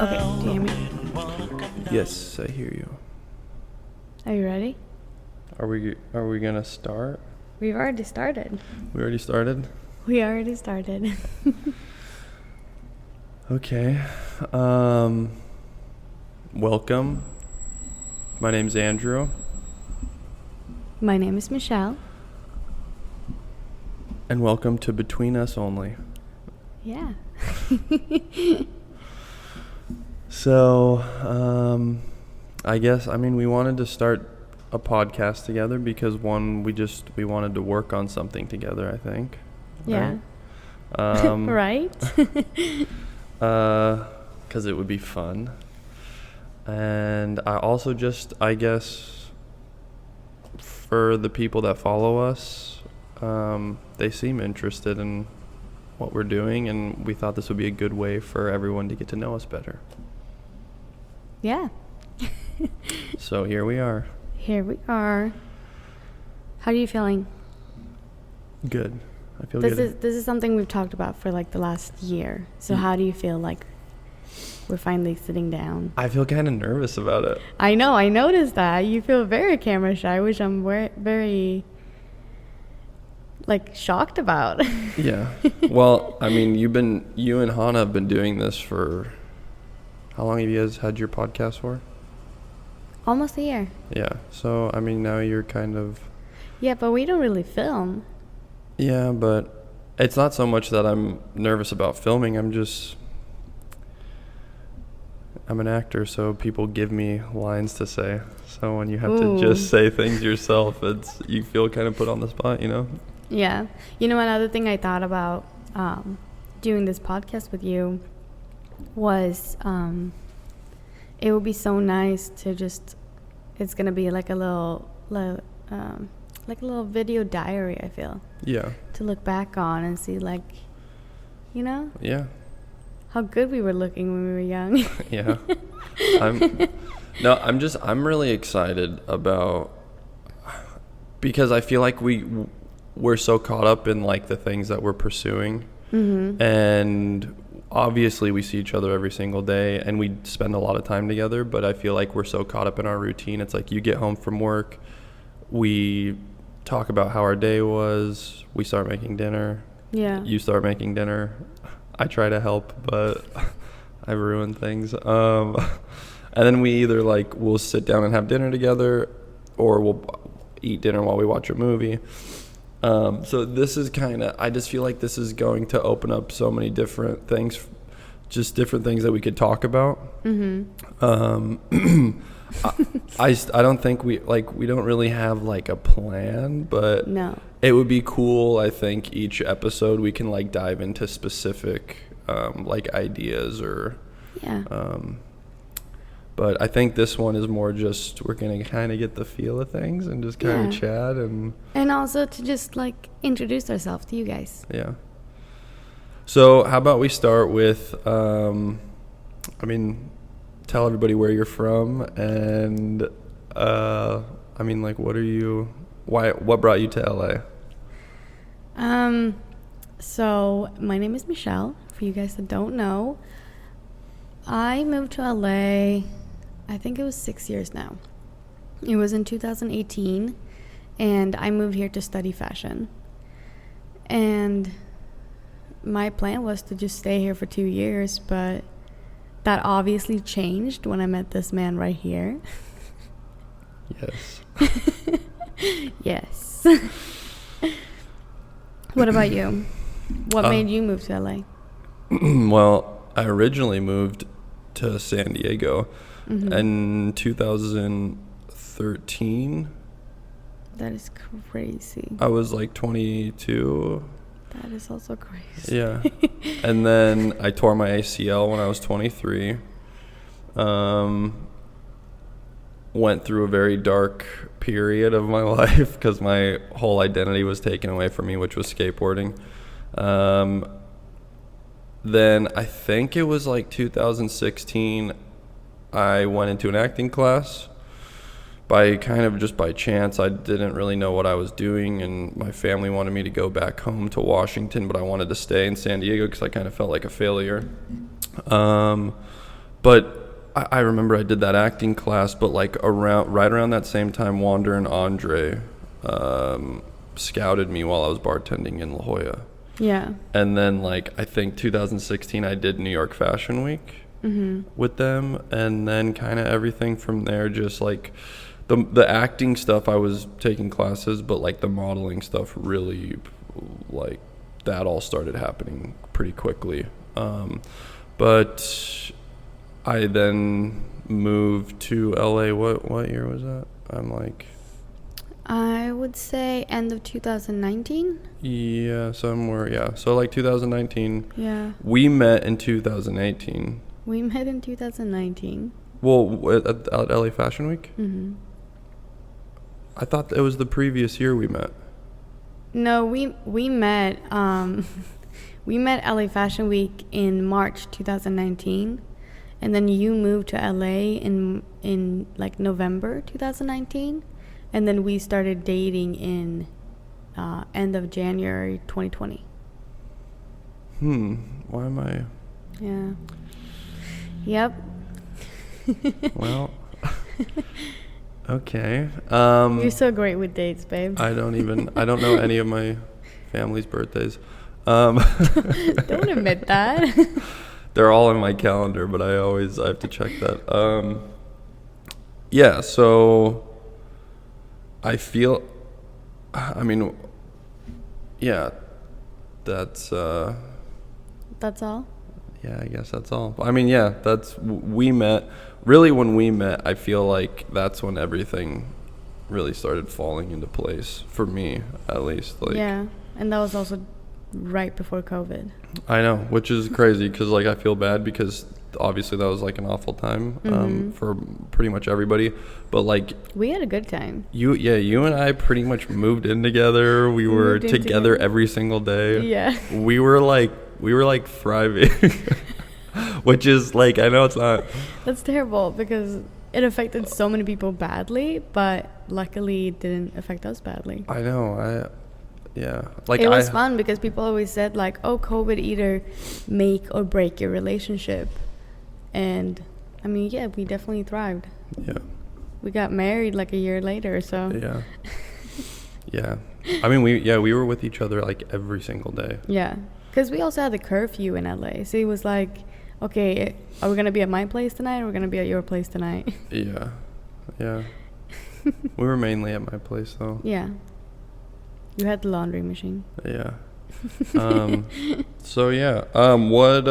Okay, do you hear me? Yes, I hear you. Are you ready? Are we gonna start? We've already started. We already started? We already started. Okay. Welcome. My name's Andrew. My name is Michelle. And welcome to Between Us Only. Yeah. So, I guess, we wanted to start a podcast together because we wanted to work on something together, I think. Yeah. Right? Right? Because it would be fun. And I also I guess, for the people that follow us, they seem interested in what we're doing, and we thought this would be a good way for everyone to get to know us better. Yeah. So here we are. Here we are. How are you feeling? Good. I feel good. This is something we've talked about for like the last year. So how do you feel like we're finally sitting down? I feel kind of nervous about it. I know. I noticed that. You feel very camera shy, which I'm very shocked about. Yeah. Well, you and Hannah have been doing this for, how long have you guys had your podcast for? Almost a year. Yeah. So, now you're kind of... Yeah, but we don't really film. Yeah, but it's not so much that I'm nervous about filming. I'm an actor, so people give me lines to say. So when you have to just say things yourself, you feel kind of put on the spot, you know? Yeah. Another thing I thought about doing this podcast with you was it would be so nice to it's going to be like a little video diary, I feel. Yeah. To look back on and see Yeah. how good we were looking when we were young. Yeah. I'm really excited about, because I feel like we're so caught up in the things that we're pursuing. Mm-hmm. And obviously we see each other every single day and we spend a lot of time together, but I feel like we're so caught up in our routine. It's like you get home from work, we talk about how our day was, we start making dinner. Yeah. You start making dinner. I try to help, but I ruin things. And then we either we'll sit down and have dinner together, or we'll eat dinner while we watch a movie. So this is I just feel like this is going to open up so many different things, just different things that we could talk about. Mm-hmm. I don't think we don't really have a plan, but no. It would be cool. I think each episode we can dive into specific ideas or yeah. But I think this one is more just we're gonna kind of get the feel of things and just kind of chat and also to just introduce ourselves to you guys. Yeah. So how about we start with tell everybody where you're from and what brought you to LA? So my name is Michelle, for you guys that don't know. I moved to LA, I think it was 6 years now. It was in 2018, and I moved here to study fashion. And my plan was to just stay here for 2 years, but that obviously changed when I met this man right here. Yes. Yes. What about you? What made you move to LA? Well, I originally moved to San Diego in 2013. That is crazy. I was 22. That is also crazy. Yeah. And then I tore my ACL when I was 23. Went through a very dark period of my life because my whole identity was taken away from me, which was skateboarding. Then I think it was 2016, I went into an acting class. By chance. I didn't really know what I was doing, and my family wanted me to go back home to Washington, but I wanted to stay in San Diego because I kind of felt like a failure. But I remember I did that acting class, but like right around that same time, Wander and Andre scouted me while I was bartending in La Jolla. Yeah. And then like I think 2016 I did New York Fashion Week with them, and then kind of everything from there, just like the acting stuff I was taking classes, but like the modeling stuff really, like that all started happening pretty quickly. But I then moved to LA. What year was that? I would say end of 2019. Yeah, somewhere, yeah. So like 2019. Yeah. We met in 2018. We met in 2019. Well, at LA Fashion Week? Mm-hmm. I thought it was the previous year we met. No, we met we met LA Fashion Week in March 2019, and then you moved to LA in like November 2019, and then we started dating in end of January 2020. Why am I? Yeah. Yep. Well. Okay. You're so great with dates, babe. I don't know any of my family's birthdays. Don't admit that. They're all in my calendar, but I have to check that. Yeah, so I feel, I mean, yeah, that's all? Yeah, I guess that's all. I mean, yeah, we met. Really, when we met, I feel like that's when everything really started falling into place, for me, at least. Like, yeah, and that was also right before COVID. I know, which is crazy, because, like, I feel bad because obviously that was, like, an awful time for pretty much everybody. But, like... We had a good time. You and I pretty much moved in together. We were together every single day. Yeah. We were thriving. Which is, like, I know it's not... That's terrible, because it affected so many people badly, but luckily it didn't affect us badly. I know, yeah. Like, it was fun, because people always said, like, oh, COVID either make or break your relationship. And, I mean, yeah, we definitely thrived. Yeah. We got married, like, a year later, so... Yeah. Yeah. I mean, we were with each other, like, every single day. Yeah. Because we also had the curfew in LA, so it was like... Okay, are we going to be at my place tonight, or are we going to be at your place tonight? Yeah. We were mainly at my place, though. Yeah. You had the laundry machine. Yeah. So, yeah. What,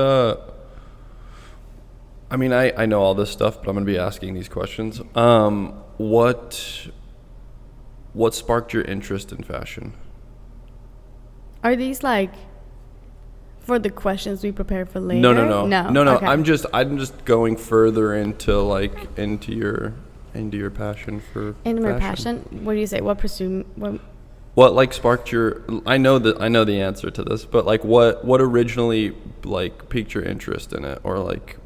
I mean, I know all this stuff, but I'm going to be asking these questions. What sparked your interest in fashion? Are these, like... For the questions we prepared for later? No. Okay. I'm just going further into your passion for into my fashion. passion. What do you say? What like sparked your? I know the answer to this, but like what originally like piqued your interest in it, or like?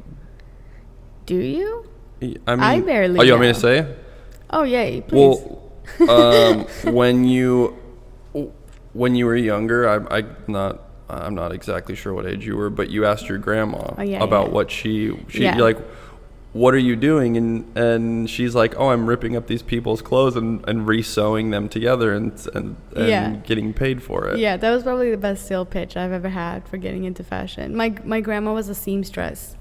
Do you? I mean, I barely. Oh, you know. want me to say? Oh yay, please. Well, when you were younger, I'm not exactly sure what age you were, but you asked your grandma about what she like, what are you doing? And she's like, oh, I'm ripping up these people's clothes and re-sewing them together and getting paid for it. Yeah, that was probably the best sale pitch I've ever had for getting into fashion. My grandma was a seamstress,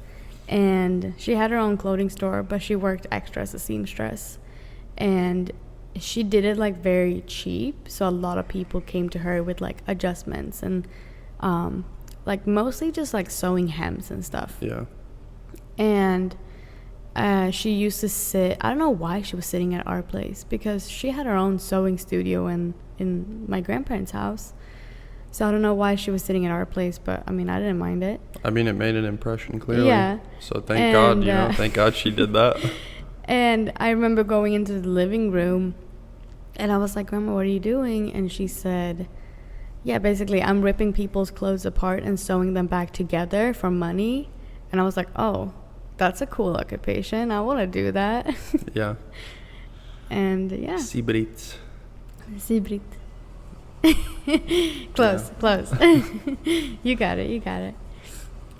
and she had her own clothing store, but she worked extra as a seamstress. And she did it like very cheap, so a lot of people came to her with like adjustments and like mostly just like sewing hems and stuff. Yeah. And she used to sit, I don't know why she was sitting at our place, because she had her own sewing studio in my grandparents' house. So I don't know why she was sitting at our place, but I mean, I didn't mind it. I mean, it made an impression, clearly. Yeah. So thank God, thank God she did that. And I remember going into the living room, and I was like, Grandma, what are you doing? And she said, yeah, basically, I'm ripping people's clothes apart and sewing them back together for money. And I was like, oh, that's a cool occupation. I want to do that. Yeah. And yeah. Sibrit. Close. You got it.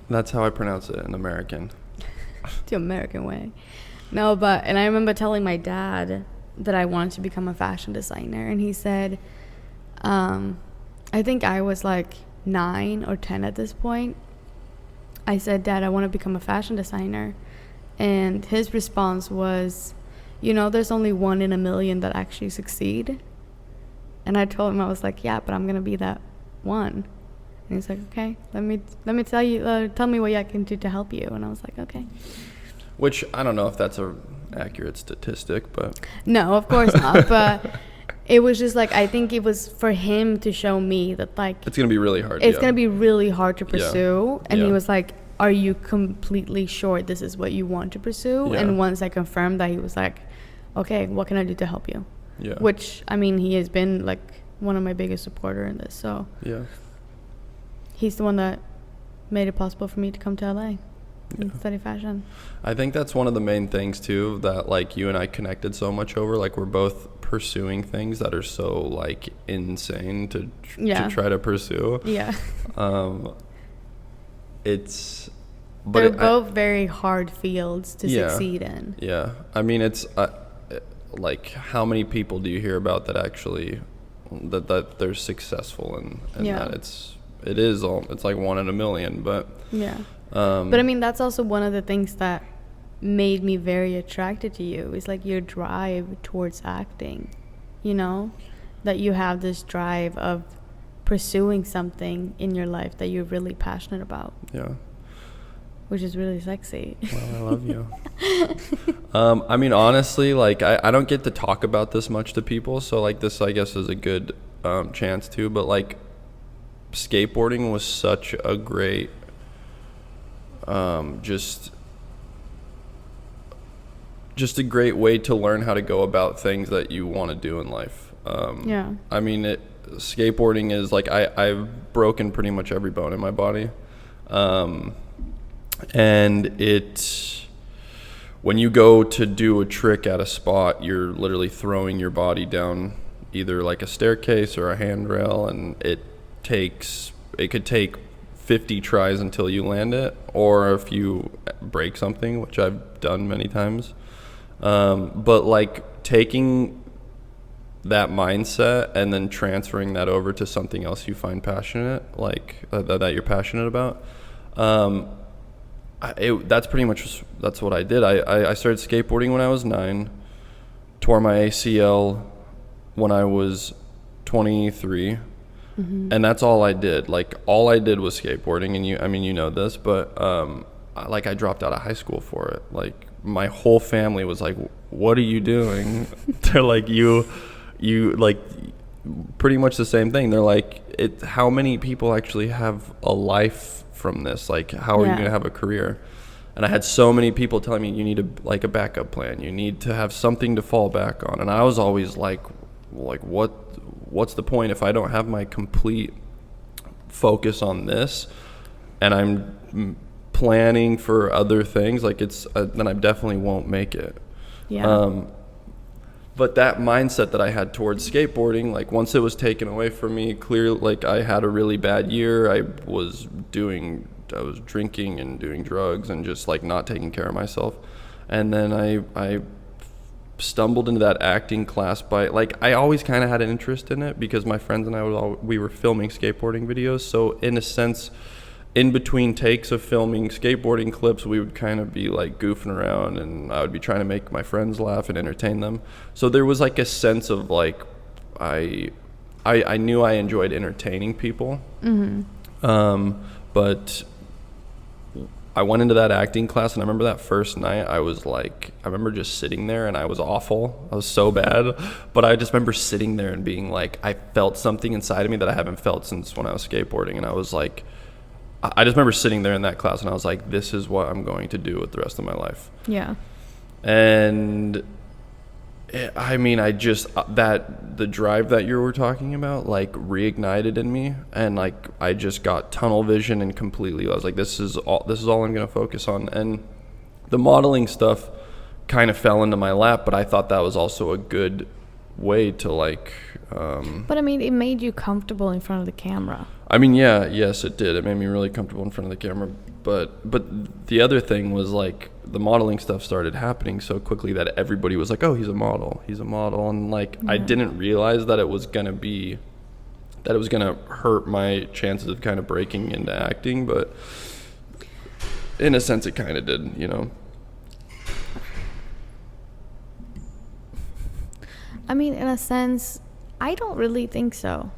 That's how I pronounce it in American. The American way. No, but, and I remember telling my dad that I wanted to become a fashion designer, and he said, I think I was like 9 or 10 at this point. I said, Dad, I want to become a fashion designer. And his response was, you know, there's only 1 in a million that actually succeed. And I told him, I was like, yeah, but I'm going to be that one. And he's like, okay, let me tell me what I can do to help you. And I was like, okay. Which, I don't know if that's a accurate statistic, but... No, of course not. But it was just like, I think it was for him to show me that, like... It's going to be really hard. It's going to be really hard to pursue. Yeah. And he was like, are you completely sure this is what you want to pursue? Yeah. And once I confirmed that, he was like, okay, what can I do to help you? Yeah. Which, I mean, he has been like one of my biggest supporter in this. So yeah, he's the one that made it possible for me to come to LA and study fashion. I think that's one of the main things too, that like you and I connected so much over. Like we're both pursuing things that are so like insane to try to pursue. Yeah. They're both very hard fields to succeed in. Yeah. I mean, it's like how many people do you hear about that actually that they're successful and that it's like 1 in a million, but yeah. But I mean, that's also one of the things that made me very attracted to you, is like your drive towards acting, you know, that you have this drive of pursuing something in your life that you're really passionate about. Yeah. Which is really sexy. Well, I love you. I mean, honestly, like I don't get to talk about this much to people, so like this, I guess, is a good chance to. But like, skateboarding was such a great, just a great way to learn how to go about things that you want to do in life. Yeah. I mean, skateboarding is like I've broken pretty much every bone in my body. And when you go to do a trick at a spot, you're literally throwing your body down either like a staircase or a handrail, and it could take 50 tries until you land it, or if you break something, which I've done many times. But like taking that mindset and then transferring that over to something else you find passionate, like that you're passionate about, that's what I did. I started skateboarding when I was 9, tore my ACL when I was 23, and that's all I did. Like all I did was skateboarding, and you know this, but I dropped out of high school for it. Like my whole family was like, "What are you doing?" They're like, "You like." Pretty much the same thing. They're like, how many people actually have a life from this? Like, how are you going to have a career? And I had so many people telling me, you need a backup plan. You need to have something to fall back on. And I was always like, what's the point if I don't have my complete focus on this and I'm planning for other things? Like then I definitely won't make it. Yeah. But that mindset that I had towards skateboarding, like once it was taken away from me, clearly, like I had a really bad year. I was drinking and doing drugs and just like not taking care of myself. And then I stumbled into that acting class by, like, I always kind of had an interest in it because my friends and I we were filming skateboarding videos. So in a sense, in between takes of filming skateboarding clips, we would kind of be like goofing around, and I would be trying to make my friends laugh and entertain them. So there was like a sense of like, I knew I enjoyed entertaining people. But I went into that acting class, and I remember that first night I remember just sitting there, and I was awful. I was so bad. But I just remember sitting there and being like, I felt something inside of me that I haven't felt since when I was skateboarding. And I was like, I just remember sitting there in that class, and I was like, this is what I'm going to do with the rest of my life. Yeah. And I mean, the drive that you were talking about, like, reignited in me, and like I just got tunnel vision and completely, I was like, this is all I'm going to focus on. And the modeling stuff kind of fell into my lap, but I thought that was also a good way to like but I mean, it made you comfortable in front of the camera. I mean, yes, it did. It made me really comfortable in front of the camera. but the other thing was like the modeling stuff started happening so quickly that everybody was like, oh, he's a model, and like I didn't realize that it was gonna hurt my chances of kind of breaking into acting, but in a sense it kind of did, you know. I mean, in a sense, I don't really think so,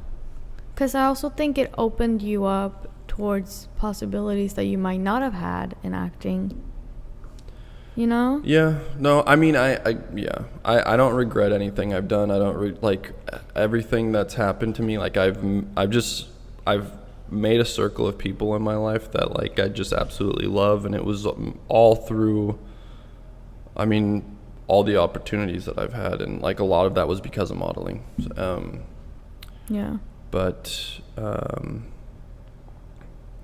because I also think it opened you up towards possibilities that you might not have had in acting, you know? Yeah, no, I mean, I don't regret anything I've done. I don't like everything that's happened to me. Like I've made a circle of people in my life that like I just absolutely love, and it was all through, I mean, all the opportunities that I've had, and like a lot of that was because of modeling. Yeah. But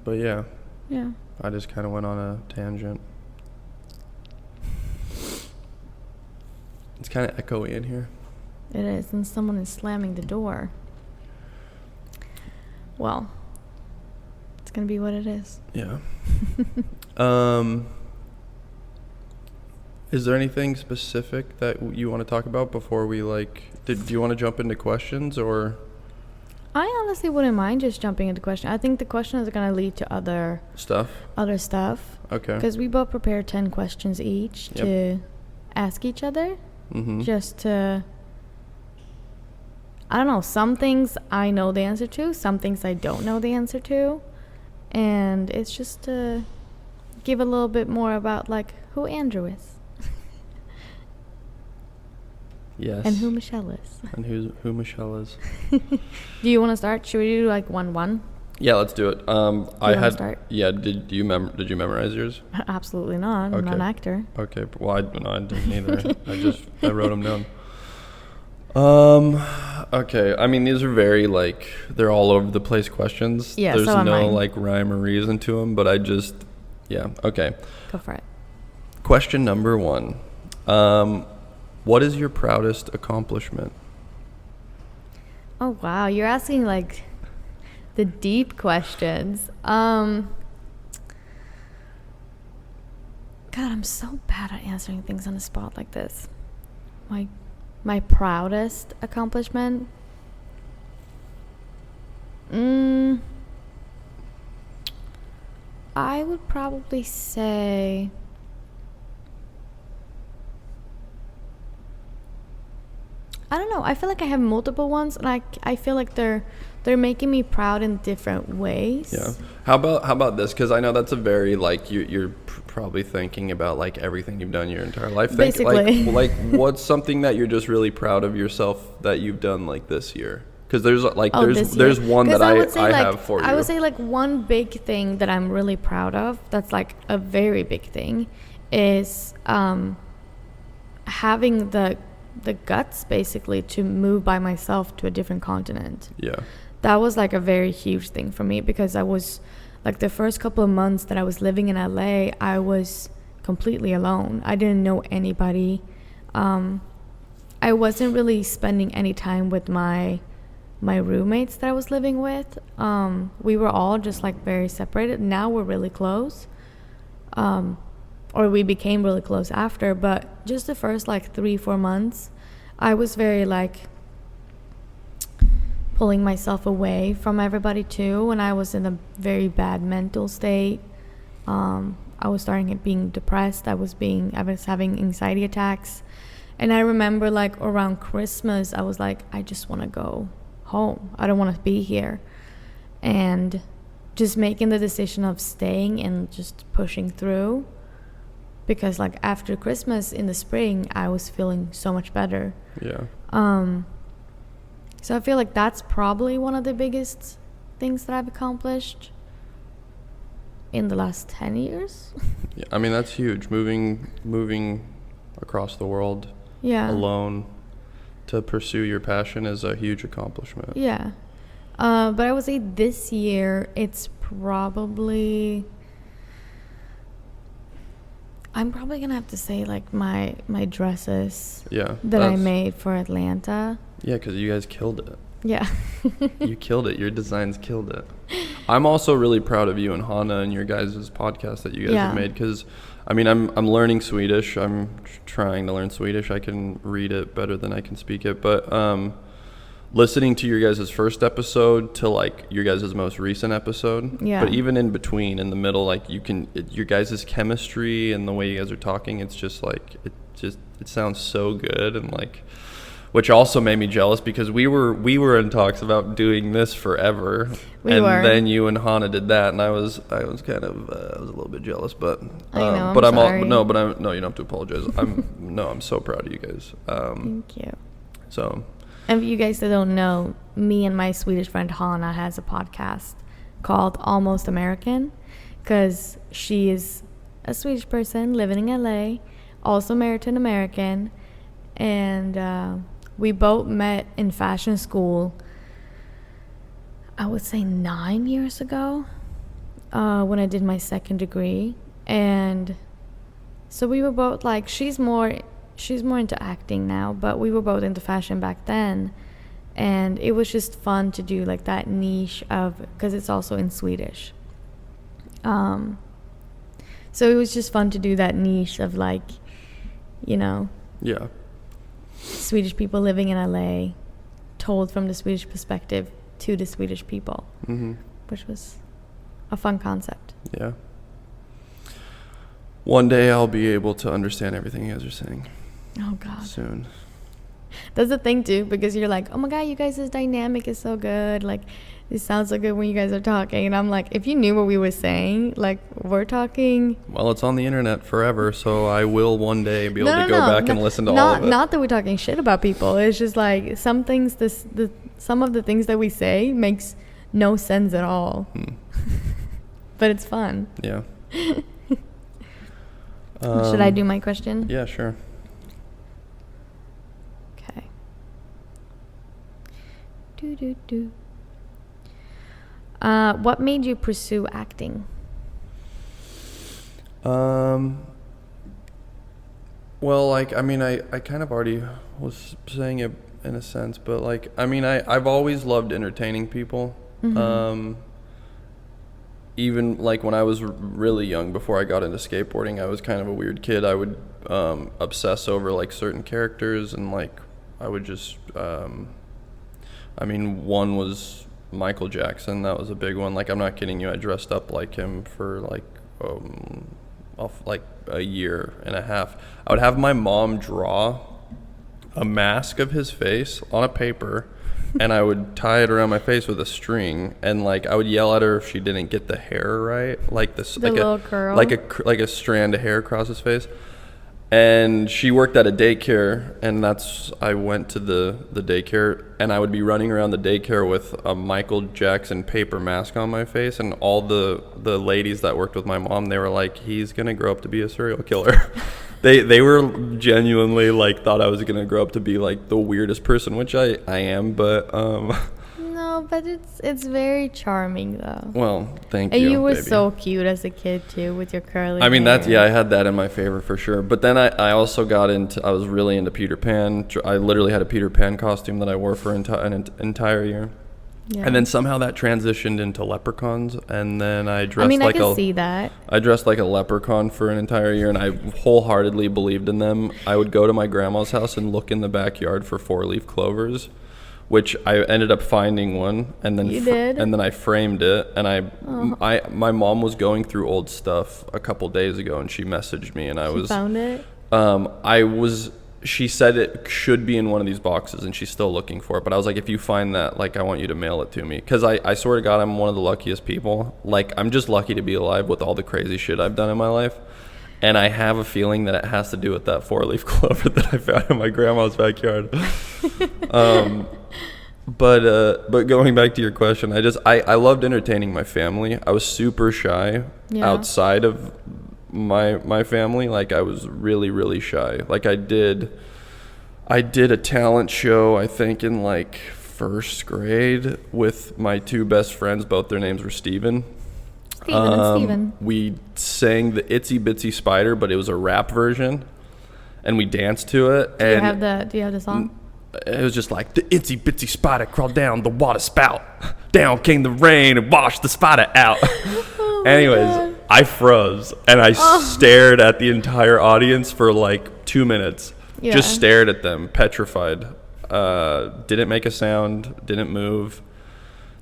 yeah. Yeah. I just kind of went on a tangent. It's kind of echoey in here. It is, and someone is slamming the door. Well, it's gonna be what it is. Yeah. Is there anything specific that you want to talk about before we do you want to jump into questions, or? I honestly wouldn't mind just jumping into questions. I think the questions are gonna lead to other stuff. Okay. Because we both prepared 10 questions each to ask each other. Mm-hmm. Just to, I don't know, some things I know the answer to, some things I don't know the answer to. And it's just to give a little bit more about like who Andrew is. Yes. And who Michelle is. And who Michelle is. Do you want to start? Should we do like 1-1? Yeah, let's do it. I had start? Yeah, did you memorize yours? Absolutely not. I'm not an actor. Okay. Well, I didn't either. I wrote them down. Okay. I mean, these are very they're all over the place questions. Yeah, There's so am no I. Rhyme or reason to them, but okay. Go for it. Question number 1. What is your proudest accomplishment? Oh wow, you're asking like the deep questions. God, I'm so bad at answering things on the spot like this. My proudest accomplishment? I would probably say I don't know. I feel like I have multiple ones, and I feel like they're making me proud in different ways. Yeah. How about this? Because I know that's a very you're probably thinking about everything you've done your entire life. Basically. What's something that you're just really proud of yourself that you've done this year? Because there's there's one that I have for you. I would say one big thing that I'm really proud of. That's a very big thing, is having the guts basically to move by myself to a different continent. Yeah. That was a very huge thing for me, because I was the first couple of months that I was living in LA, I was completely alone. I didn't know anybody. I wasn't really spending any time with my roommates that I was living with. We were all just very separated. Now we're really close. Or we became really close after, but just the first 3-4 months, I was very pulling myself away from everybody too, and I was in a very bad mental state. I was starting being depressed. I was having anxiety attacks, and I remember around Christmas, I was I just want to go home. I don't want to be here, and just making the decision of staying and just pushing through. Because after Christmas in the spring, I was feeling so much better. Yeah. So I feel that's probably one of the biggest things that I've accomplished in the last 10 years. Yeah, I mean, that's huge. Moving across the world alone to pursue your passion is a huge accomplishment. Yeah. But I would say this year, it's probably... I'm probably going to have to say my dresses that I made for Atlanta. Yeah, because you guys killed it. Yeah. You killed it. Your designs killed it. I'm also really proud of you and Hannah and your guys' podcast that you guys have made, because I mean, I'm learning Swedish. I'm trying to learn Swedish. I can read it better than I can speak it, but listening to your guys' first episode to like your guys' most recent episode, but even in between, in the middle, like your guys' chemistry and the way you guys are talking, it's just like it sounds so good, and like, which also made me jealous because we were in talks about doing this forever, then you and Hannah did that, and I was kind of I was a little bit jealous, but I know, but I'm sorry. you don't have to apologize. I'm so proud of you guys. Thank you. So. And for you guys that don't know, me and my Swedish friend Hannah has a podcast called Almost American, because she is a Swedish person living in LA, also married to an American, and we both met in fashion school, I would say 9 years ago, when I did my second degree. And so we were both like, she's more into acting now, but we were both into fashion back then, and it was just fun to do like that niche of, because it's also in Swedish, so it was just fun to do that niche of like, Swedish people living in LA told from the Swedish perspective to the Swedish people, which was a fun concept. One day I'll be able to understand everything you guys are saying. Oh God. Soon. That's the thing too, because you're like, oh my God, you guys' dynamic is so good. Like, it sounds so good when you guys are talking. And I'm like, if you knew what we were saying, like, we're talking. Well, it's on the internet forever, so I will one day be able to go back and listen to all of it. Not that we're talking shit about people. It's just like some things, some of the things that we say makes no sense at all. But it's fun. Yeah. Should I do my question? Yeah, sure. Okay. What made you pursue acting? Well, like, I mean, I kind of already was saying it in a sense, but like, I mean, I've always loved entertaining people. Even like when I was really young, before I got into skateboarding, I was kind of a weird kid. I would obsess over like certain characters, and like I would just I mean, one was Michael Jackson. That was a big one. Like, I'm not kidding you, I dressed up like him for like a year and a half. I would have my mom draw a mask of his face on a paper, and I would tie it around my face with a string, and like I would yell at her if she didn't get the hair right, like this, the like little curl, like a strand of hair across his face. And she worked at a daycare, and I went to the daycare, and I would be running around the daycare with a Michael Jackson paper mask on my face, and all the ladies that worked with my mom, they were like, he's gonna grow up to be a serial killer. They were genuinely like, thought I was gonna grow up to be like the weirdest person, which I am, but no, but it's very charming though. Well, thank you. And you were baby. So cute as a kid too, with your curly I mean, hair. I had that in my favor for sure. But then I also I was really into Peter Pan. I literally had a Peter Pan costume that I wore for an entire year. Yeah. And then somehow that transitioned into leprechauns, and then I dressed I can see that. I dressed like a leprechaun for an entire year, and I wholeheartedly believed in them. I would go to my grandma's house and look in the backyard for 4-leaf clovers, which I ended up finding one, and then and then I framed it, and my mom was going through old stuff a couple days ago, and she messaged me, and She found it? She said it should be in one of these boxes, and she's still looking for it. But I was like, if you find that, like, I want you to mail it to me. Because I swear to God, I'm one of the luckiest people. Like, I'm just lucky to be alive with all the crazy shit I've done in my life. And I have a feeling that it has to do with that 4-leaf clover that I found in my grandma's backyard. But going back to your question, I loved entertaining my family. I was super shy outside of my family. Like, I was really, really shy. Like, I did a talent show, I think, in like first grade with my two best friends. Both their names were Steven and Steven. We sang the Itsy Bitsy Spider, but it was a rap version, and we danced to it. Do you have the song? it was just like, the itsy bitsy spider crawled down the water spout. Down came the rain and washed the spider out. Anyways, God. I froze and I stared at the entire audience for like 2 minutes. Yeah. Just stared at them, petrified. Didn't make a sound, didn't move.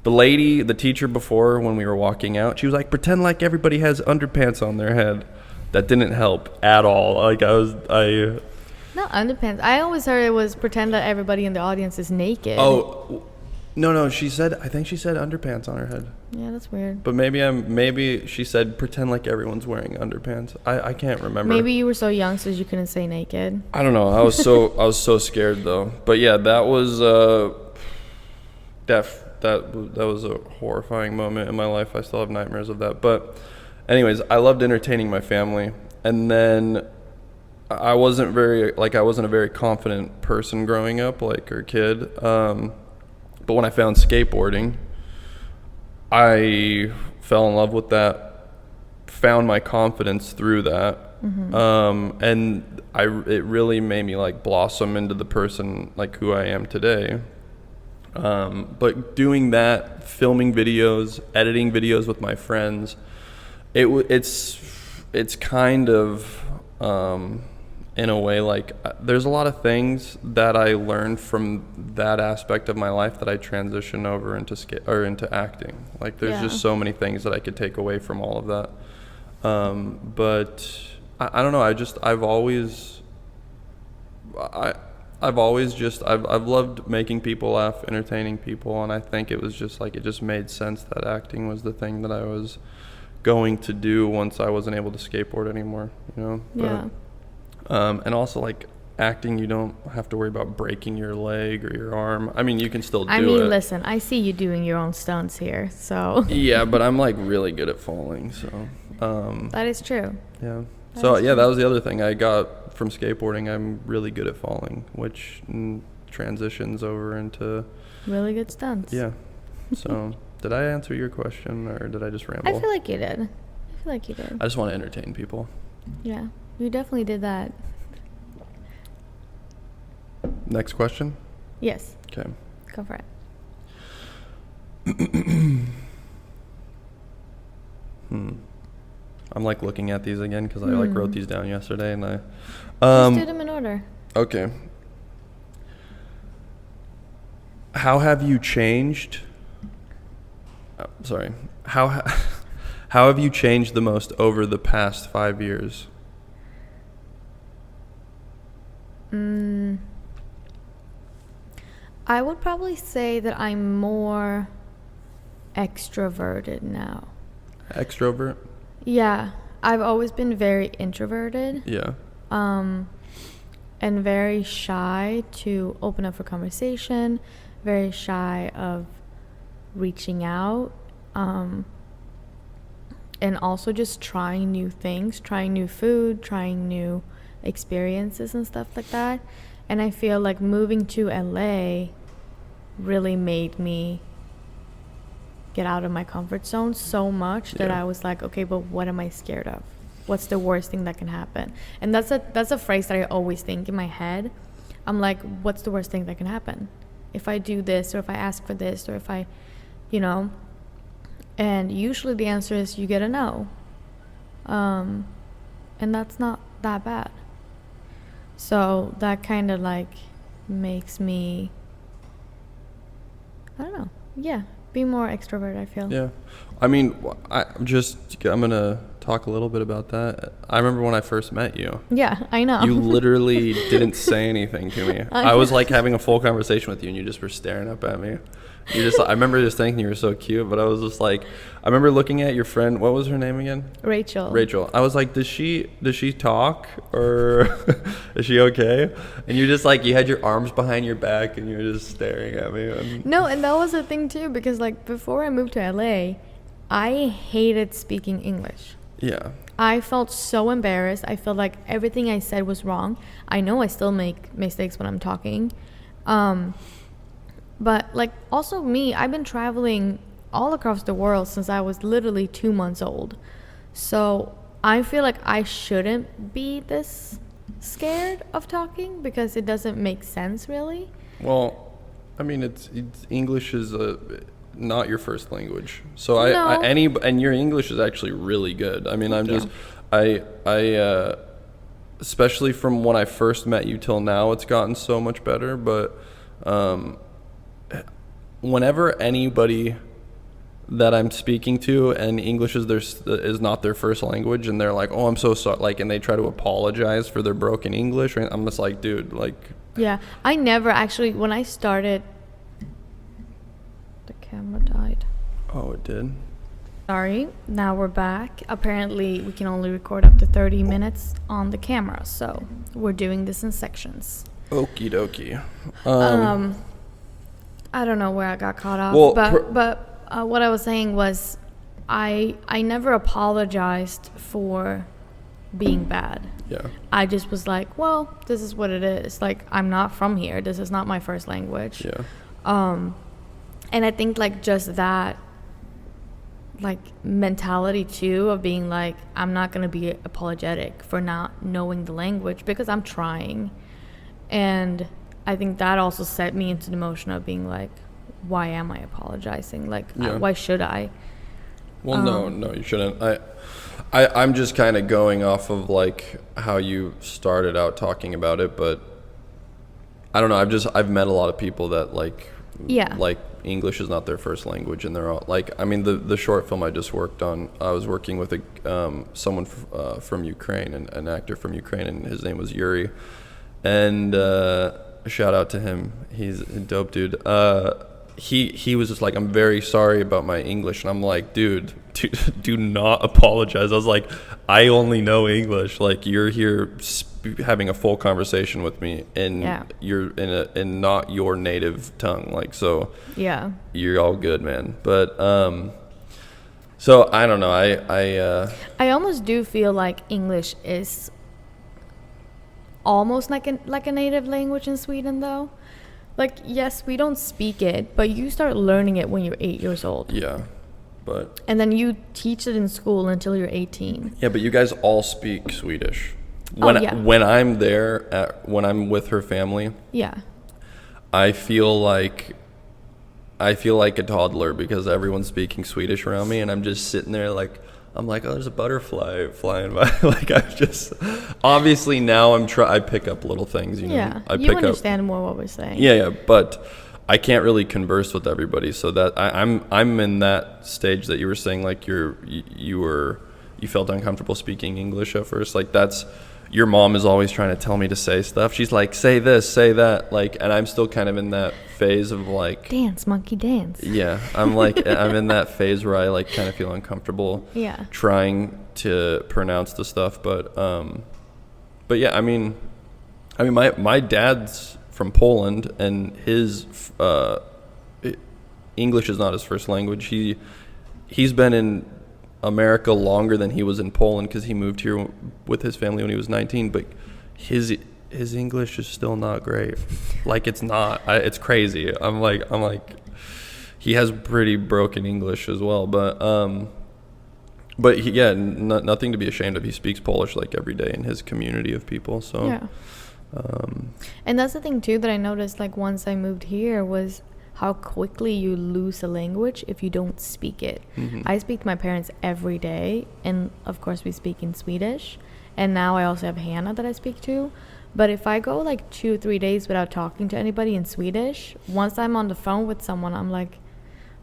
The teacher before, when we were walking out, she was like, pretend like everybody has underpants on their head. That didn't help at all. Like Not underpants. I always heard it was pretend that everybody in the audience is naked. Oh, no. I think she said underpants on her head. Yeah, that's weird. But maybe she said pretend like everyone's wearing underpants. I can't remember. Maybe you were so young so you couldn't say naked. I don't know. I was so scared though. But yeah, that was that was a horrifying moment in my life. I still have nightmares of that. But anyways, I loved entertaining my family, and then I wasn't a very confident person growing up, or a kid. But when I found skateboarding, I fell in love with that, found my confidence through that. Mm-hmm. And it really made me blossom into the person who I am today. But doing that, filming videos, editing videos with my friends, it's kind of, in a way, there's a lot of things that I learned from that aspect of my life that I transition over into acting. There's just so many things that I could take away from all of that. But I don't know. I've loved making people laugh, entertaining people, and I think it was just it just made sense that acting was the thing that I was going to do once I wasn't able to skateboard anymore, But, yeah. And also acting, you don't have to worry about breaking your leg or your arm. I mean, you can still do it. Listen, I see you doing your own stunts here, so. Yeah, but I'm really good at falling, so. That is true. Yeah. That was the other thing I got from skateboarding. I'm really good at falling, which transitions over into really good stunts. Yeah. So, did I answer your question, or did I just ramble? I feel like you did. I just want to entertain people. Yeah, you definitely did that. Next question? Yes. Okay. Go for it. I'm looking at these again because I wrote these down yesterday, and I Let's do them in order. Okay. How have you changed? How have you changed the most over the past 5 years? I would probably say that I'm more extroverted now. Extrovert? Yeah, I've always been very introverted. Yeah. And very shy to open up for conversation, very shy of reaching out, and also just trying new things, trying new food, trying new experiences and stuff like that. And I feel like moving to LA really made me get out of my comfort zone so much that I was like, okay, but what am I scared of? What's the worst thing that can happen? And that's a phrase that I always think in my head. I'm like, what's the worst thing that can happen? If I do this, or if I ask for this, or if I, and usually the answer is you get a no. And that's not that bad. So that kind of makes me, I don't know. Yeah. Be more extrovert, I feel. Yeah. I mean, I'm going to talk a little bit about that. I remember when I first met you. Yeah, I know. You literally didn't say anything to me. I was having a full conversation with you, and you just were staring up at me. I remember just thinking you were so cute, but I was just I remember looking at your friend. What was her name again? Rachel. I was like, does she talk, or is she okay? And you just you had your arms behind your back, and you were just staring at me. No, and that was the thing too, because before I moved to LA, I hated speaking English. Yeah. I felt so embarrassed. I felt like everything I said was wrong. I know I still make mistakes when I'm talking. But also me, I've been traveling all across the world since I was literally 2 months old. So I feel like I shouldn't be this scared of talking because it doesn't make sense really. Well, I mean, it's English is not your first language. So No. and your English is actually really good. I mean, Thank you. I especially from when I first met you till now, it's gotten so much better. But whenever anybody that I'm speaking to and English is not their first language, and they're like, "Oh, I'm so sorry," like, and they try to apologize for their broken English, right? I'm just like, dude, like. Yeah, I never actually, when I started, the camera died. Oh, it did. Sorry, now we're back. Apparently, we can only record up to 30 minutes on the camera, so we're doing this in sections. Okie dokie. I don't know where I got caught off, Well, but what I was saying was, I never apologized for being bad. Yeah. I just was like, well, this is what it is. Like, I'm not from here. This is not my first language. Yeah. And I think, like, just that, like, mentality too of being like, I'm not going to be apologetic for not knowing the language because I'm trying. And I think that also set me into the motion of being like, why am I apologizing? Like, Yeah. why should I? Well, no, you shouldn't. I'm just kind of going off of like how you started out talking about it, but I don't know. I've met a lot of people that like English is not their first language, and they're all like, I mean, the short film I just worked on, I was working with someone from Ukraine, an actor from Ukraine, and his name was Yuri, and shout out to him. He's a dope dude. He was just like, I'm very sorry about my English, and I'm like, dude, do not apologize. I was like, I only know English. Like, you're here having a full conversation with me, and you're in not your native tongue. Like, so you're all good, man. But so I don't know. I almost do feel like English is almost like a native language in Sweden, though. Like, yes, we don't speak it, but you start learning it when you're 8 years old. Yeah, but... And then you teach it in school until you're 18. Yeah, but you guys all speak Swedish. When I'm there, when I'm with her family... Yeah. I feel like a toddler because everyone's speaking Swedish around me, and I'm just sitting there like... I'm like, oh, there's a butterfly flying by. Like, I'm just... Obviously, now I pick up little things, you know? Yeah, you understand more what we're saying. Yeah, but I can't really converse with everybody. So that I'm in that stage that you were saying, like, you felt uncomfortable speaking English at first. Like, that's... Your mom is always trying to tell me to say stuff. She's like, say this, say that. Like, and I'm still kind of in that phase of like... Dance, monkey, dance. Yeah, I'm like, I'm in that phase where I like kind of feel uncomfortable trying to pronounce the stuff. But yeah, I mean, my dad's from Poland, and his English is not his first language. He's been in America longer than he was in Poland because he moved here with his family when he was 19, but his English is still not great. Like, it's not. It's crazy. I'm like he has pretty broken English as well, but nothing to be ashamed of. He speaks Polish like every day in his community of people. So yeah. And that's the thing too that I noticed, like, once I moved here, was how quickly you lose a language if you don't speak it. Mm-hmm. I speak to my parents every day, and of course we speak in Swedish, and now I also have Hannah that I speak to. But if I go like 2-3 days without talking to anybody in Swedish, once I'm on the phone with someone, I'm like,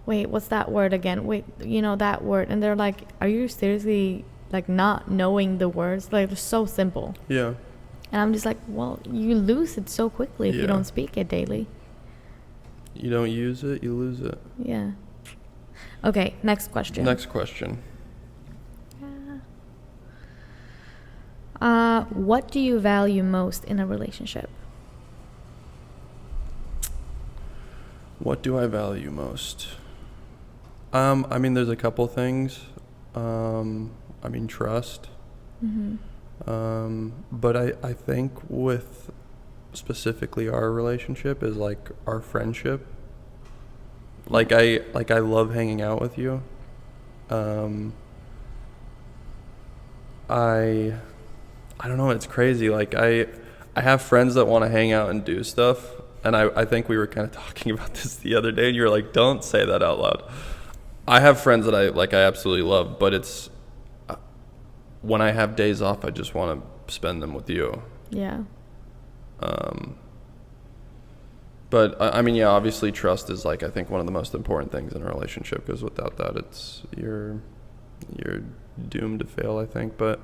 wait, what's that word again? Wait, that word. And they're like, are you seriously like not knowing the words? Like, they're so simple. Yeah. And I'm just like, well, you lose it so quickly if you don't speak it daily. You don't use it, you lose it. Yeah. Okay, next question. What do you value most in a relationship? What do I value most? I mean, there's a couple things. Trust. Mm-hmm. But I think with specifically our relationship is like our friendship. Like I love hanging out with you. I don't know, it's crazy. Like I have friends that want to hang out and do stuff, and I think we were kind of talking about this the other day, and you were like, don't say that out loud. I have friends that I absolutely love, but it's when I have days off, I just want to spend them with you. Yeah. But I mean, yeah, obviously trust is like, I think one of the most important things in a relationship, because without that, it's you're doomed to fail, I think. But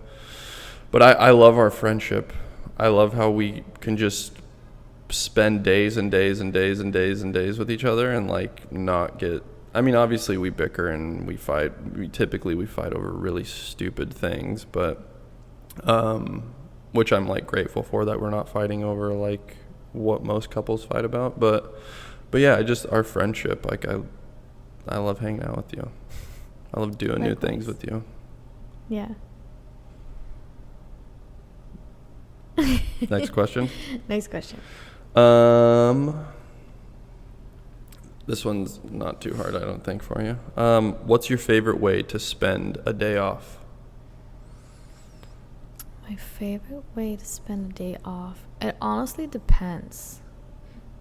I love our friendship. I love how we can just spend days and days and days and days and days with each other and like not get, I mean, obviously we bicker and we fight. We fight over really stupid things, but which I'm like grateful for, that we're not fighting over like what most couples fight about. But yeah, just our friendship. Like I love hanging out with you. I love doing new things with you. Yeah. Next question. Next question. This one's not too hard, I don't think, for you. What's your favorite way to spend a day off? My favorite way to spend a day off? It honestly depends.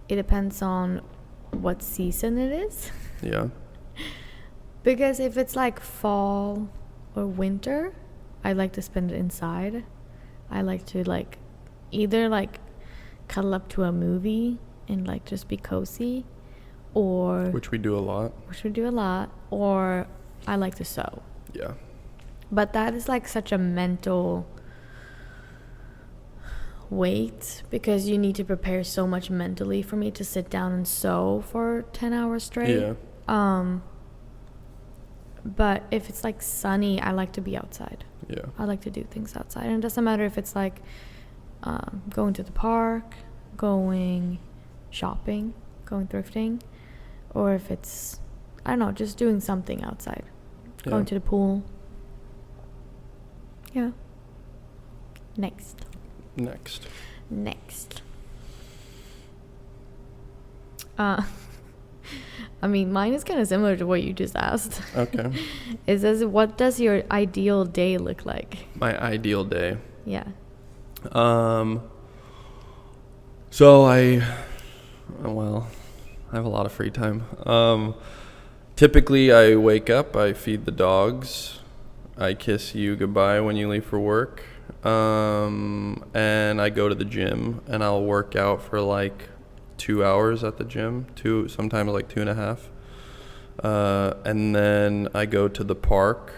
It depends on what season it is. Yeah. Because if it's like fall or winter, I like to spend it inside. I like to like either like cuddle up to a movie and like just be cozy, or Which we do a lot. Or I like to sew. Yeah. But that is like such a mental weight, because you need to prepare so much mentally for me to sit down and sew for 10 hours straight. Yeah. But if it's like sunny, I like to be outside. Yeah. I like to do things outside, and it doesn't matter if it's like going to the park, going shopping, going thrifting, or if it's, I don't know, just doing something outside, going to the pool. Yeah. Next. I mean, mine is kind of similar to what you just asked. Okay. It says, what does your ideal day look like? My ideal day. Yeah. So I have a lot of free time. Typically I wake up, I feed the dogs, I kiss you goodbye when you leave for work, and I go to the gym and I'll work out for like 2 hours at the gym, sometimes like 2.5. And then I go to the park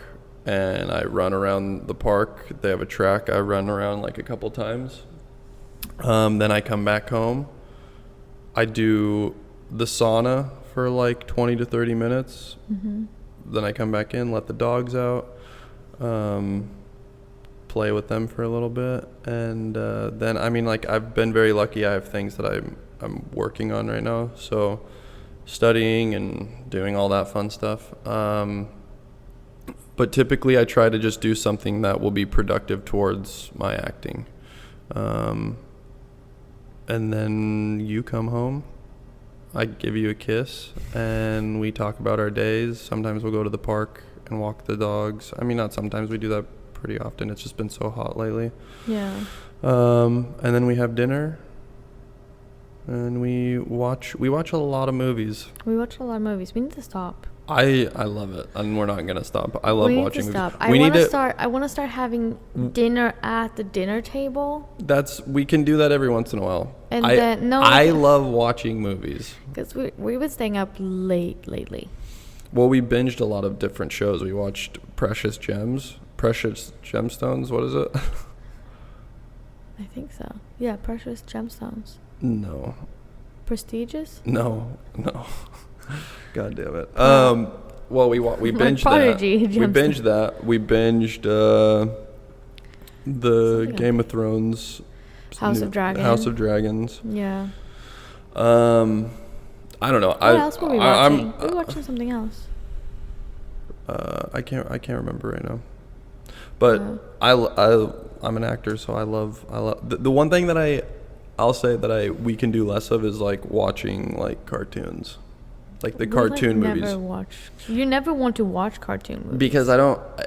and I run around the park. They have a track. I run around like a couple times. Then I come back home. I do the sauna for like 20 to 30 minutes. Mm-hmm. Then I come back in, let the dogs out, play with them for a little bit. And then, I mean, like, I've been very lucky. I have things that I'm working on right now. So studying and doing all that fun stuff. But typically I try to just do something that will be productive towards my acting. And then you come home, I give you a kiss, and we talk about our days. Sometimes we'll go to the park and walk the dogs. I mean, not sometimes, we do that pretty often. It's just been so hot lately. Yeah. And then we have dinner, and we watch a lot of movies. We watch a lot of movies. We need to stop. I love it, and we're not gonna stop. I love watching movies. I want to start having dinner at the dinner table. We can do that every once in a while. And I love watching movies because we've been staying up late lately. Well, we binged a lot of different shows. We watched Precious Gemstones. What is it? I think so. Yeah, Precious Gemstones. No. Prestigious? No. God damn it. Well, we binged that. We binged the Game of Thrones. House of Dragons. Yeah. I don't know. What else were we watching? We were watching something else. I can't remember right now. But I'm an actor, so I love the one thing that I'll say that we can do less of is like watching like cartoons. Like the cartoon movies. You never want to watch cartoon movies. Because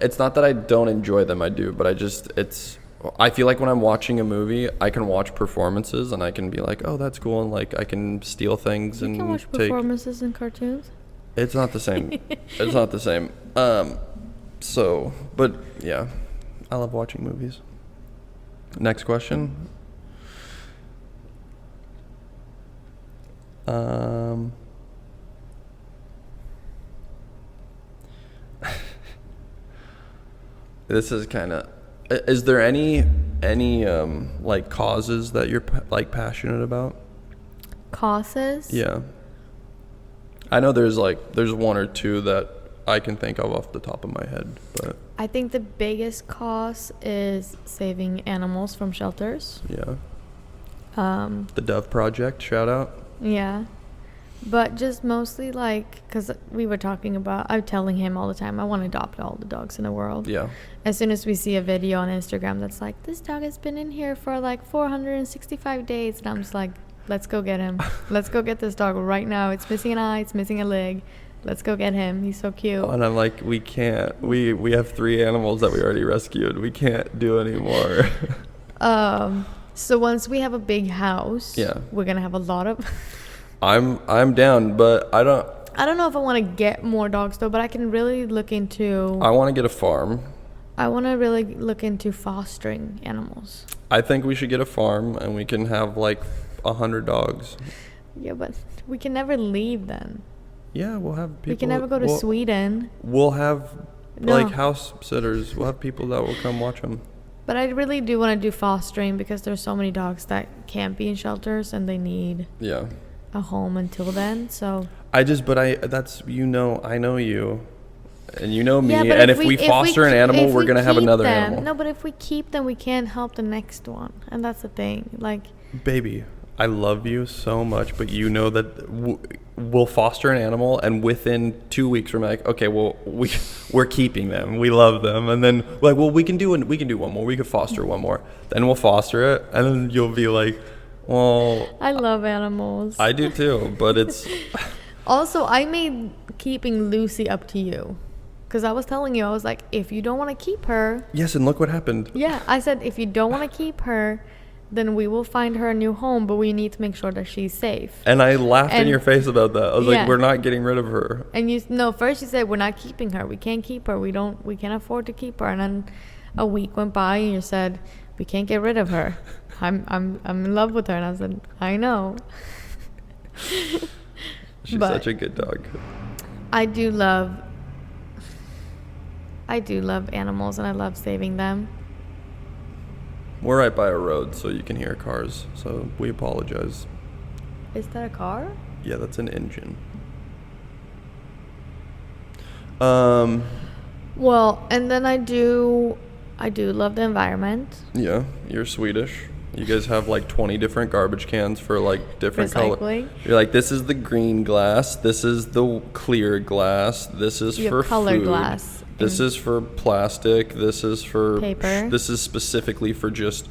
it's not that I don't enjoy them, I do, but it's I feel like when I'm watching a movie, I can watch performances and I can be like, oh, that's cool, and like I can steal things and You can watch take. performances in cartoons. It's not the same. It's not the same. So, but yeah, I love watching movies. Next question. This is kind of. Is there any like causes that you're like passionate about? Causes? Yeah. I know there's one or two that I can think of off the top of my head, but I think the biggest cause is saving animals from shelters. yeah. The Dove Project, shout out. Yeah. But just mostly like, because we were talking about, I'm telling him all the time, I want to adopt all the dogs in the world. Yeah. As soon as we see a video on Instagram that's like, this dog has been in here for like 465 days. And I'm just like, let's go get him. Let's go get this dog right now. It's missing an eye. It's missing a leg. Let's go get him. He's so cute. And I'm like, we can't. We have 3 animals that we already rescued. We can't do anymore. So once we have a big house, Yeah. we're going to have a lot of... I'm down, but I don't know if I want to get more dogs though, but I can really look into... I want to get a farm. I want to really look into fostering animals. I think we should get a farm and we can have like 100 dogs. Yeah, but we can never leave then. Yeah, we'll have people. We can never go to Sweden. We'll have No. like house sitters. We'll have people that will come watch them. But I really do want to do fostering because there's so many dogs that can't be in shelters and they need Yeah. a home until then. So I know you, and you know me, yeah, but and if we foster an animal, we're gonna have another animal. No, but if we keep them, we can't help the next one, and that's the thing. Like, Baby, I love you so much, but you know that we'll foster an animal, and within 2 weeks, we're like, okay, well, we're keeping them. We love them, and then like, well, we can do one more. We could foster one more. Then we'll foster it, and then you'll be like, well, I love animals. I do too, but it's. Also, I made keeping Lucy up to you. Because I was telling you, I was like, if you don't want to keep her... Yes, and look what happened. Yeah, I said, if you don't want to keep her, then we will find her a new home, but we need to make sure that she's safe. And I laughed in your face about that. I was like, we're not getting rid of her. And first you said, we're not keeping her. We can't keep her. We can't afford to keep her. And then a week went by and you said, we can't get rid of her. I'm in love with her. And I said, I know. She's such a good dog. I do love animals and I love saving them. We're right by a road, so you can hear cars. So we apologize. Is that a car? Yeah, that's an engine. Well, and then I do love the environment. Yeah, you're Swedish. You guys have like 20 different garbage cans for like different colors. You're like, this is the green glass. This is the clear glass. This is for color food. Glass. This is for plastic. This is for paper. This is specifically for just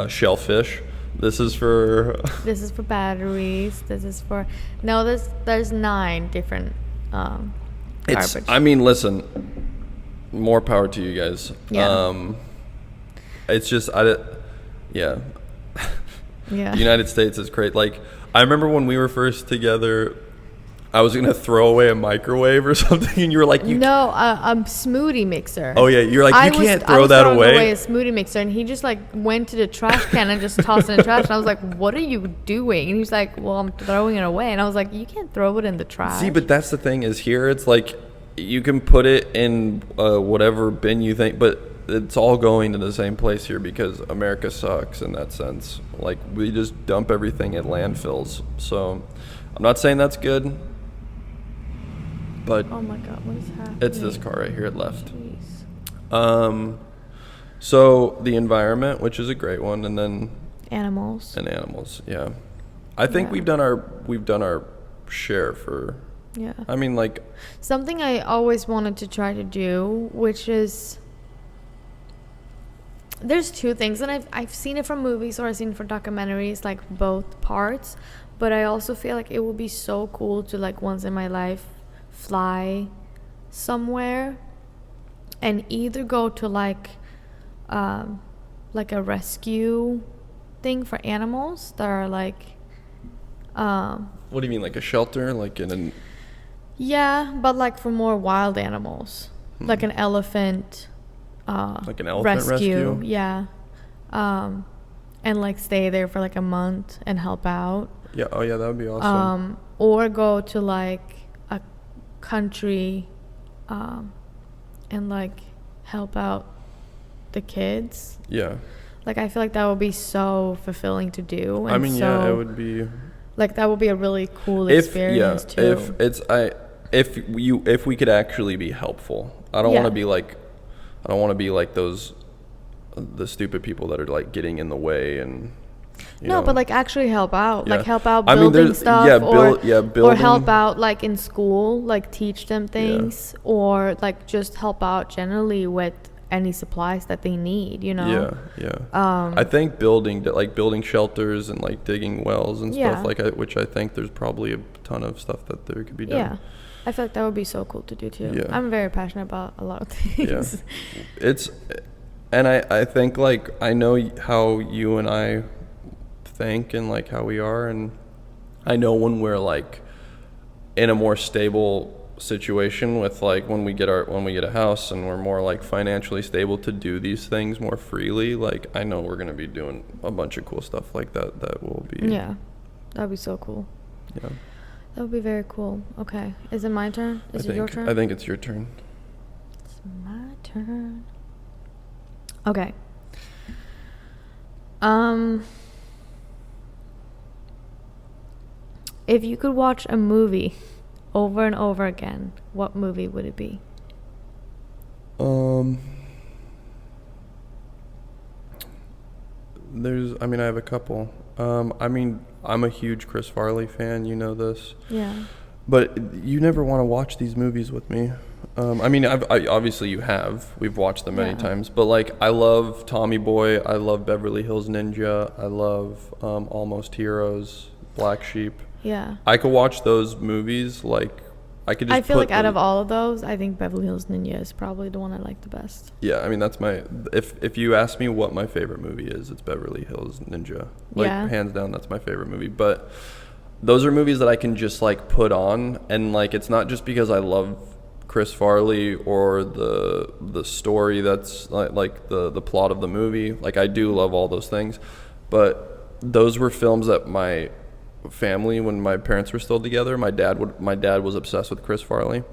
shellfish. This is for. This is for batteries. This is for. No, there's 9 different garbage. I mean, listen. More power to you guys. Yeah. It's just yeah. Yeah. The United States is great. Like, I remember when we were first together, I was going to throw away a microwave or something, and you were like, No, a smoothie mixer. Oh, yeah. You're like, you can't throw that away. I was throwing away a smoothie mixer, and he just, like, went to the trash can and just tossed it in the trash. And I was like, what are you doing? And he's like, well, I'm throwing it away. And I was like, you can't throw it in the trash. See, but that's the thing is here, it's like, you can put it in whatever bin you think, but it's all going to the same place here because America sucks in that sense. Like, we just dump everything at landfills. So I'm not saying that's good, but oh my god, what is happening? It's this car right here. It left. Jeez. So the environment, which is a great one, and then animals. Yeah. I think we've done our share for. Yeah. I mean, like, something I always wanted to try to do, which is, there's 2 things, and I've seen it from movies or I've seen it from documentaries, like both parts, but I also feel like it would be so cool to, like, once in my life fly somewhere and either go to, like, like a rescue thing for animals that are like What do you mean, like a shelter, like in an? yeah, but like for more wild animals, like an elephant. Like an elephant rescue? Yeah. And like stay there for like a month and help out. Yeah. Oh yeah, that would be awesome. Or go to like a country, and like help out the kids. Yeah. Like I feel like that would be so fulfilling to do. And I mean, yeah, it would be. Like that would be a really cool experience too. If we could actually be helpful. I don't want to be like, I don't want to be like the stupid people that are like getting in the way and. You know. But like actually help out, Yeah. like help out building stuff, building. Or help out like in school, like teach them things, or like just help out generally with any supplies that they need, you know. I think building shelters and like digging wells and stuff which I think there's probably a ton of stuff that there could be done. Yeah, I feel like that would be so cool to do too. Yeah. I'm very passionate about a lot of things. And I think like I know how you and I think and like how we are, and I know when we're like in a more stable situation with like when we get a house and we're more like financially stable to do these things more freely, like I know we're gonna be doing a bunch of cool stuff like that will be that'd be so cool. Yeah, that would be very cool. Okay, is it my turn? Is it your turn? I think it's your turn. It's my turn. Okay. If you could watch a movie over and over again, what movie would it be? I have a couple. I'm a huge Chris Farley fan, you know this. Yeah. But you never want to watch these movies with me. Obviously you have. We've watched them many times. But like, I love Tommy Boy. I love Beverly Hills Ninja. I love Almost Heroes, Black Sheep. Yeah. I could watch those movies like I could just. I feel like out of all of those, I think Beverly Hills Ninja is probably the one I like the best. Yeah, I mean that's my. If you ask me what my favorite movie is, it's Beverly Hills Ninja. Like hands down, that's my favorite movie. But those are movies that I can just like put on, and like it's not just because I love Chris Farley or the story that's like the plot of the movie. Like I do love all those things, but those were films that my family, when my parents were still together, my dad was obsessed with Chris Farley.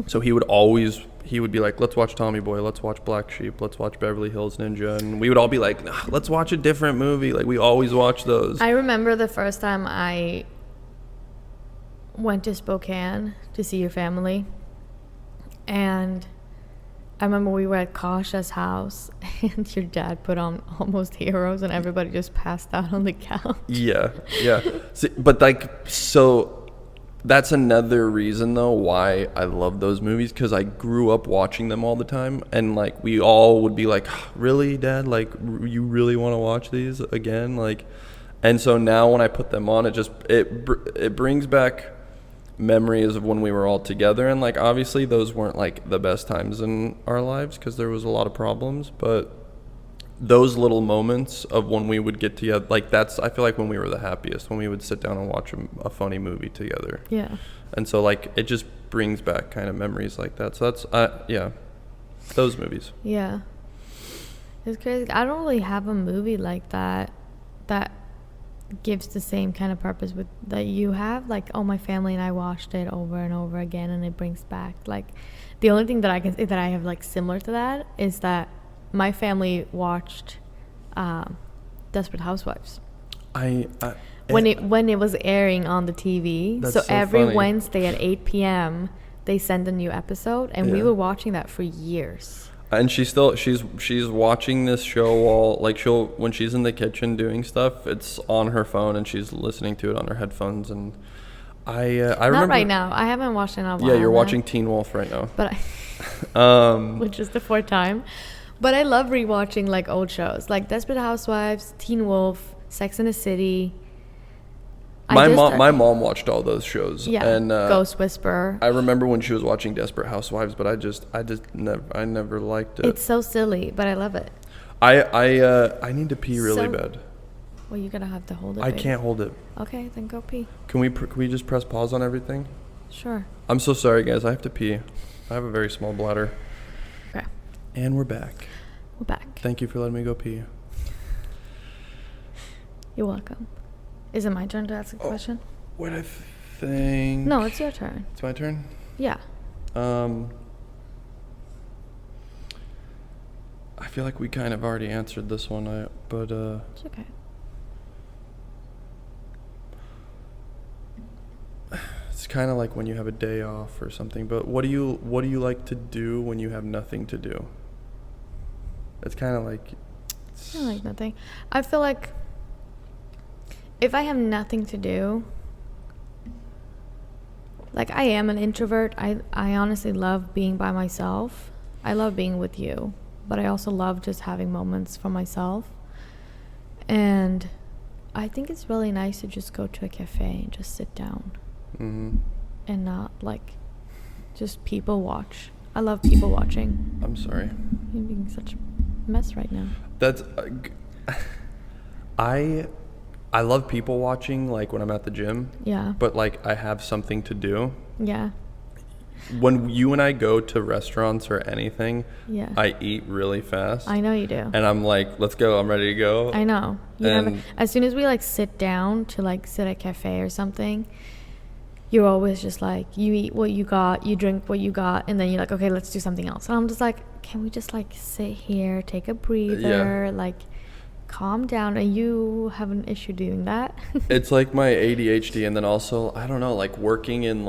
So he would be like, let's watch Tommy Boy, let's watch Black Sheep, let's watch Beverly Hills Ninja, and we would all be like, let's watch a different movie. Like we always watch those. I remember the first time I went to Spokane to see your family, and I remember we were at Kasha's house and your dad put on Almost Heroes and everybody just passed out on the couch. Yeah. See, but like, so that's another reason though why I love those movies, because I grew up watching them all the time, and like we all would be like, really, Dad? Like you really want to watch these again? Like, and so now when I put them on, it brings back memories of when we were all together, and like obviously those weren't like the best times in our lives because there was a lot of problems, but those little moments of when we would get together, like that's, I feel like when we were the happiest, when we would sit down and watch a funny movie together. Yeah. And so like it just brings back kind of memories like that. So that's those movies. Yeah, it's crazy. I don't really have a movie like that gives the same kind of purpose that you have. Like, my family and I watched it over and over again, and it brings back, like, the only thing that I can say that I have like similar to that is that my family watched Desperate Housewives when it was airing on the TV. So every funny. Wednesday at 8 p.m. they send a new episode, and we were watching that for years. And she's watching this show while, like, when she's in the kitchen doing stuff, it's on her phone and she's listening to it on her headphones. And I remember, not right now. I haven't watched it in a while. Yeah, you're watching Teen Wolf right now. But which is the fourth time. But I love rewatching like old shows, like Desperate Housewives, Teen Wolf, Sex and the City. My mom watched all those shows. Yeah, and Ghost Whisperer. I remember when she was watching Desperate Housewives, but I never liked it. It's so silly, but I love it. I need to pee really So- bad. Well, you're gonna have to hold it. I babe. can't hold it. Okay, then go pee. Can we just press pause on everything? Sure. I'm so sorry, guys. I have to pee. I have a very small bladder. Okay. And we're back. We're back. Thank you for letting me go pee. You're welcome. Is it my turn to ask a question? What I think. No, it's your turn. It's my turn. Yeah. I feel like we kind of already answered this one, but It's okay. it's kind of like when you have a day off or something. But what do you like to do when you have nothing to do? It's kind of like. I like nothing. I feel like if I have nothing to do, like I am an introvert. I honestly love being by myself. I love being with you, but I also love just having moments for myself. And I think it's really nice to just go to a cafe and just sit down and not like just people watch. I love people watching. I'm sorry. You're being such a mess right now. That's I love people watching, like when I'm at the gym. Yeah. But like I have something to do. Yeah. When you and I go to restaurants or anything, Yeah. I eat really fast. I know you do. And I'm like, let's go. I'm ready to go. I know. And As soon as we like sit down to like sit at a cafe or something, you're always just like, you eat what you got, you drink what you got, and then you're like, okay, let's do something else. And I'm just like, can we just like sit here, take a breather, like calm down? And you have an issue doing that. It's like my ADHD, and then also I don't know, like working in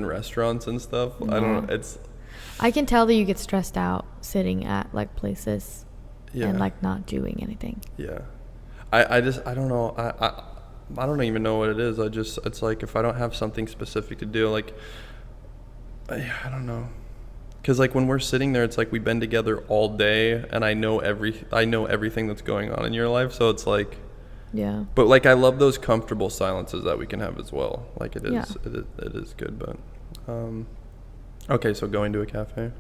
restaurants and stuff. Yeah. I don't know. It's. I can tell that you get stressed out sitting at like places Yeah. and like not doing anything. Yeah. I don't know. I don't even know what it is. It's like if I don't have something specific to do, like, I don't know. Because like when we're sitting there, it's like we've been together all day, and I know everything that's going on in your life. So it's like, Yeah. but like I love those comfortable silences that we can have as well. Like it is, Yeah. it is good. But, okay, so going to a cafe.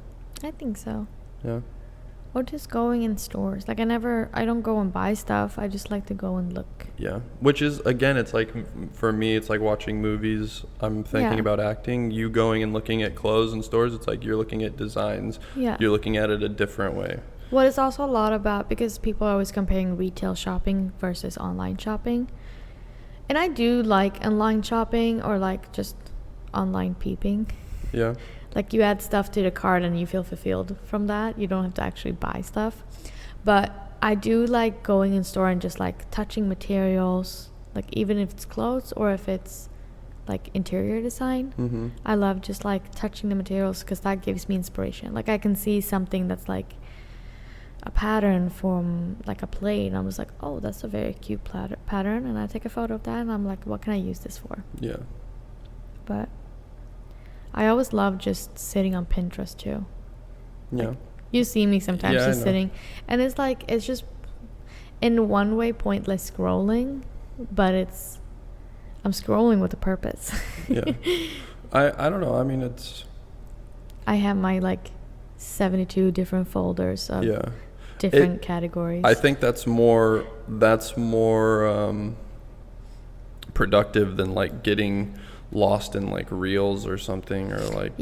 I think so. Yeah. Or just going in stores. Like I don't go and buy stuff. I just like to go and look. Yeah, which is, again, it's like, for me, it's like watching movies. I'm thinking Yeah. about acting. You going and looking at clothes in stores, it's like you're looking at designs. Yeah. You're looking at it a different way. What it's also a lot about, because people are always comparing retail shopping versus online shopping. And I do like online shopping, or like just online peeping. Yeah. Like you add stuff to the cart and you feel fulfilled from that. You don't have to actually buy stuff. But I do like going in store and just like touching materials, like even if it's clothes or if it's like interior design. Mm-hmm. I love just like touching the materials because that gives me inspiration. Like I can see something that's like a pattern from like a plate, and I'm just like, oh, that's a very cute pattern, and I take a photo of that and I'm like, what can I use this for? Yeah. But I always love just sitting on Pinterest too. Yeah. Like, you see me sometimes Yeah, I just know. sitting, and it's like, it's just in one way pointless scrolling, but I'm scrolling with a purpose. Yeah. I don't know. I mean, it's. I have my like 72 different folders of Yeah. different categories. I think that's more productive than like getting lost in like reels or something, or like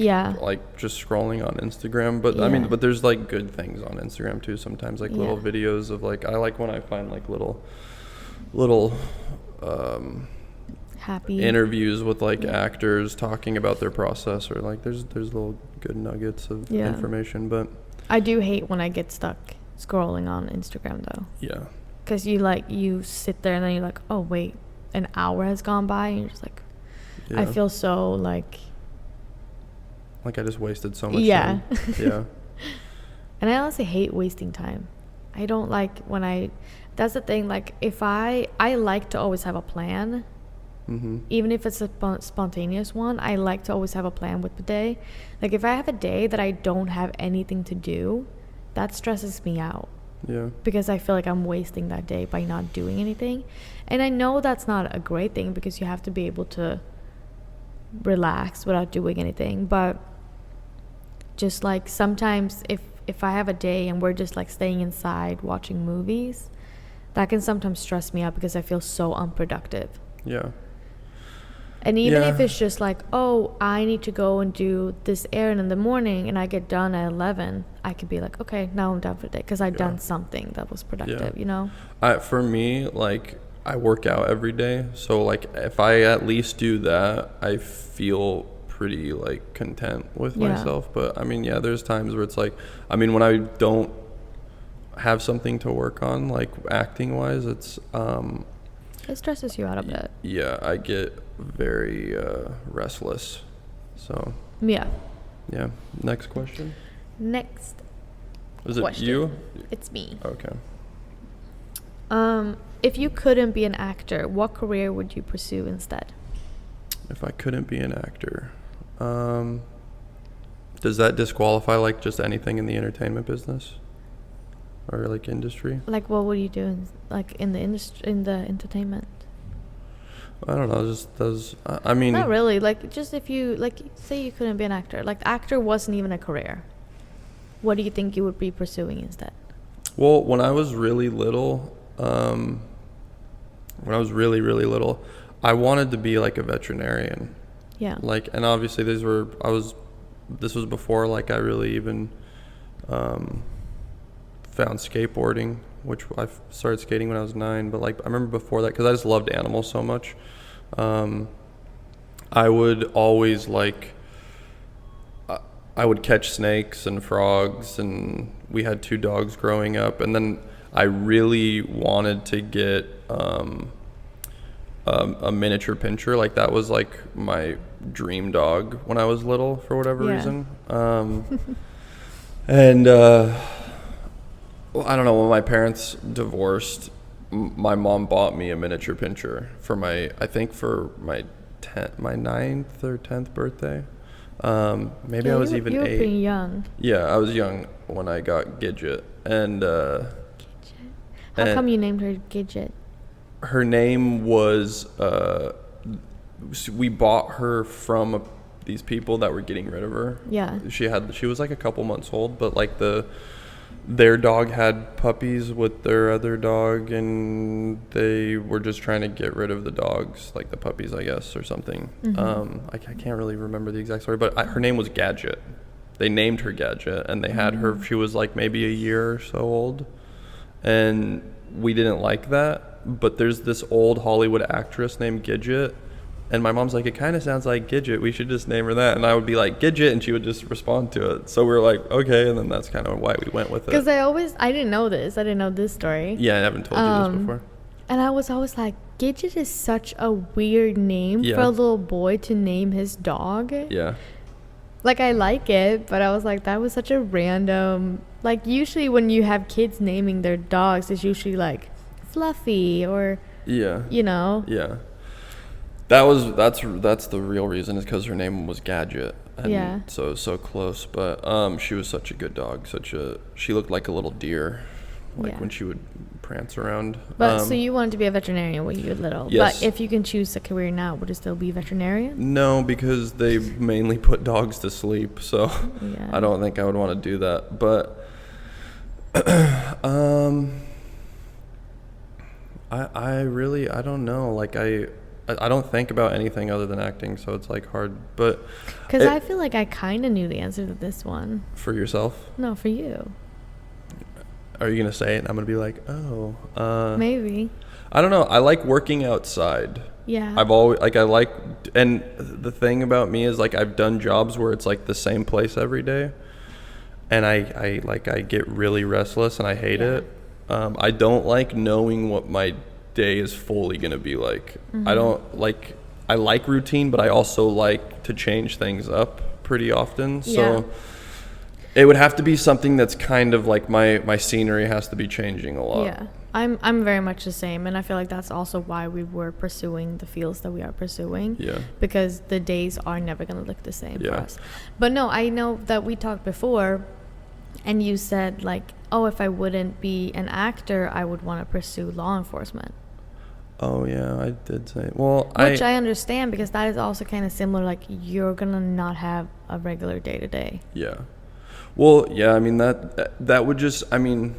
just scrolling on Instagram. But I mean, Yeah. but there's like good things on Instagram too sometimes, like little videos of like, I like when I find like little happy interviews with like actors talking about their process, or like there's little good nuggets of information. But I do hate when I get stuck scrolling on Instagram though. Yeah. Because you sit there and then you're like, oh wait, an hour has gone by, and you're just like, Yeah. I feel so like I just wasted so much Yeah. time. Yeah. And I honestly hate wasting time. I don't like when that's the thing, like if I like to always have a plan. Mm-hmm. Even if it's a spontaneous one, I like to always have a plan with the day. Like if I have a day that I don't have anything to do, that stresses me out. Yeah. Because I feel like I'm wasting that day by not doing anything. And I know that's not a great thing, because you have to be able to relax without doing anything. But just like sometimes if if I have a day and we're just like staying inside watching movies, that can sometimes stress me out because I feel so unproductive. Yeah. And even if it's just like, oh, I need to go and do this errand in the morning and I get done at 11, I could be like, okay, now I'm done for the day because I've done something that was productive, you know? For me, like, I work out every day. So, like, if I at least do that, I feel pretty, like, content with myself. But, I mean, there's times where it's like, I mean, when I don't have something to work on, like, acting-wise, it's... it stresses you out a bit. Yeah, I get very restless. So Yeah. Next question. Next. Is it question. you? It's me. Okay. If you couldn't be an actor, what career would you pursue instead? If I couldn't be an actor, does that disqualify like just anything in the entertainment business or like industry? Like, what would you do in the industry, in the entertainment? I don't know. Just those. I mean, not really. Like, just if you like, say you couldn't be an actor. Like, actor wasn't even a career. What do you think you would be pursuing instead? Well, when I was really little, when I was really little, I wanted to be like a veterinarian. Yeah. Like, and obviously this was before like I really even found skateboarding, which I started skating when I was 9. But like I remember before that, because I just loved animals so much, I would always like I would catch snakes and frogs, and we had 2 dogs growing up. And then I really wanted to get a miniature pinscher. Like that was like my dream dog when I was little for whatever reason. And well, I don't know, when my parents divorced, my mom bought me a miniature pinscher for my 9th or 10th birthday. Maybe I was even 8. You were pretty young. Yeah, I was young when I got Gidget. And how come you named her Gidget? Her name was we bought her from these people that were getting rid of her. Yeah. She was like a couple months old, but like their dog had puppies with their other dog, and they were just trying to get rid of the dogs, like the puppies, I guess, or something. Mm-hmm. I can't really remember the exact story, but her name was Gadget. They named her Gadget, and they had her. She was like maybe a year or so old, and we didn't like that. But there's this old Hollywood actress named Gidget, and my mom's like, it kind of sounds like Gidget, we should just name her that. And I would be like, Gidget, and she would just respond to it. So we were like, okay, and then that's kind of why we went with it. Because I didn't know this story. Yeah, I haven't told you this before. And I was always like, Gidget is such a weird name for a little boy to name his dog. Yeah. Like, I like it, but I was like, that was such a random... Like, usually when you have kids naming their dogs, it's usually like Fluffy or... Yeah. You know? Yeah. That's the real reason, is because her name was Gadget, and so it was so close. But she was such a good dog. She looked like a little deer, like when she would prance around. But so you wanted to be a veterinarian when you were little. Yes. But if you can choose a career now, would it still be veterinarian? No, because they mainly put dogs to sleep, so I don't think I would want to do that. But I don't know. Like I don't think about anything other than acting, so it's like hard. But because I feel like I kind of knew the answer to this one. For yourself? No, for you. Are you gonna say it and I'm gonna be like, oh, maybe. I don't know. I like working outside. Yeah. I've always and the thing about me is like I've done jobs where it's like the same place every day, and I get really restless and I hate it. I don't like knowing what my day is fully gonna be like. I like routine, but I also like to change things up pretty often. So it would have to be something that's kind of like my scenery has to be changing a lot. Yeah. I'm very much the same, and I feel like that's also why we were pursuing the fields that we are pursuing. Yeah. Because the days are never gonna look the same for us. But no, I know that we talked before, and you said like, oh, if I wouldn't be an actor, I would want to pursue law enforcement. Oh yeah, I did say. Well, which I understand, because that is also kind of similar. Like, you're gonna not have a regular day to day. Yeah. Well, yeah, I mean that would just, I mean,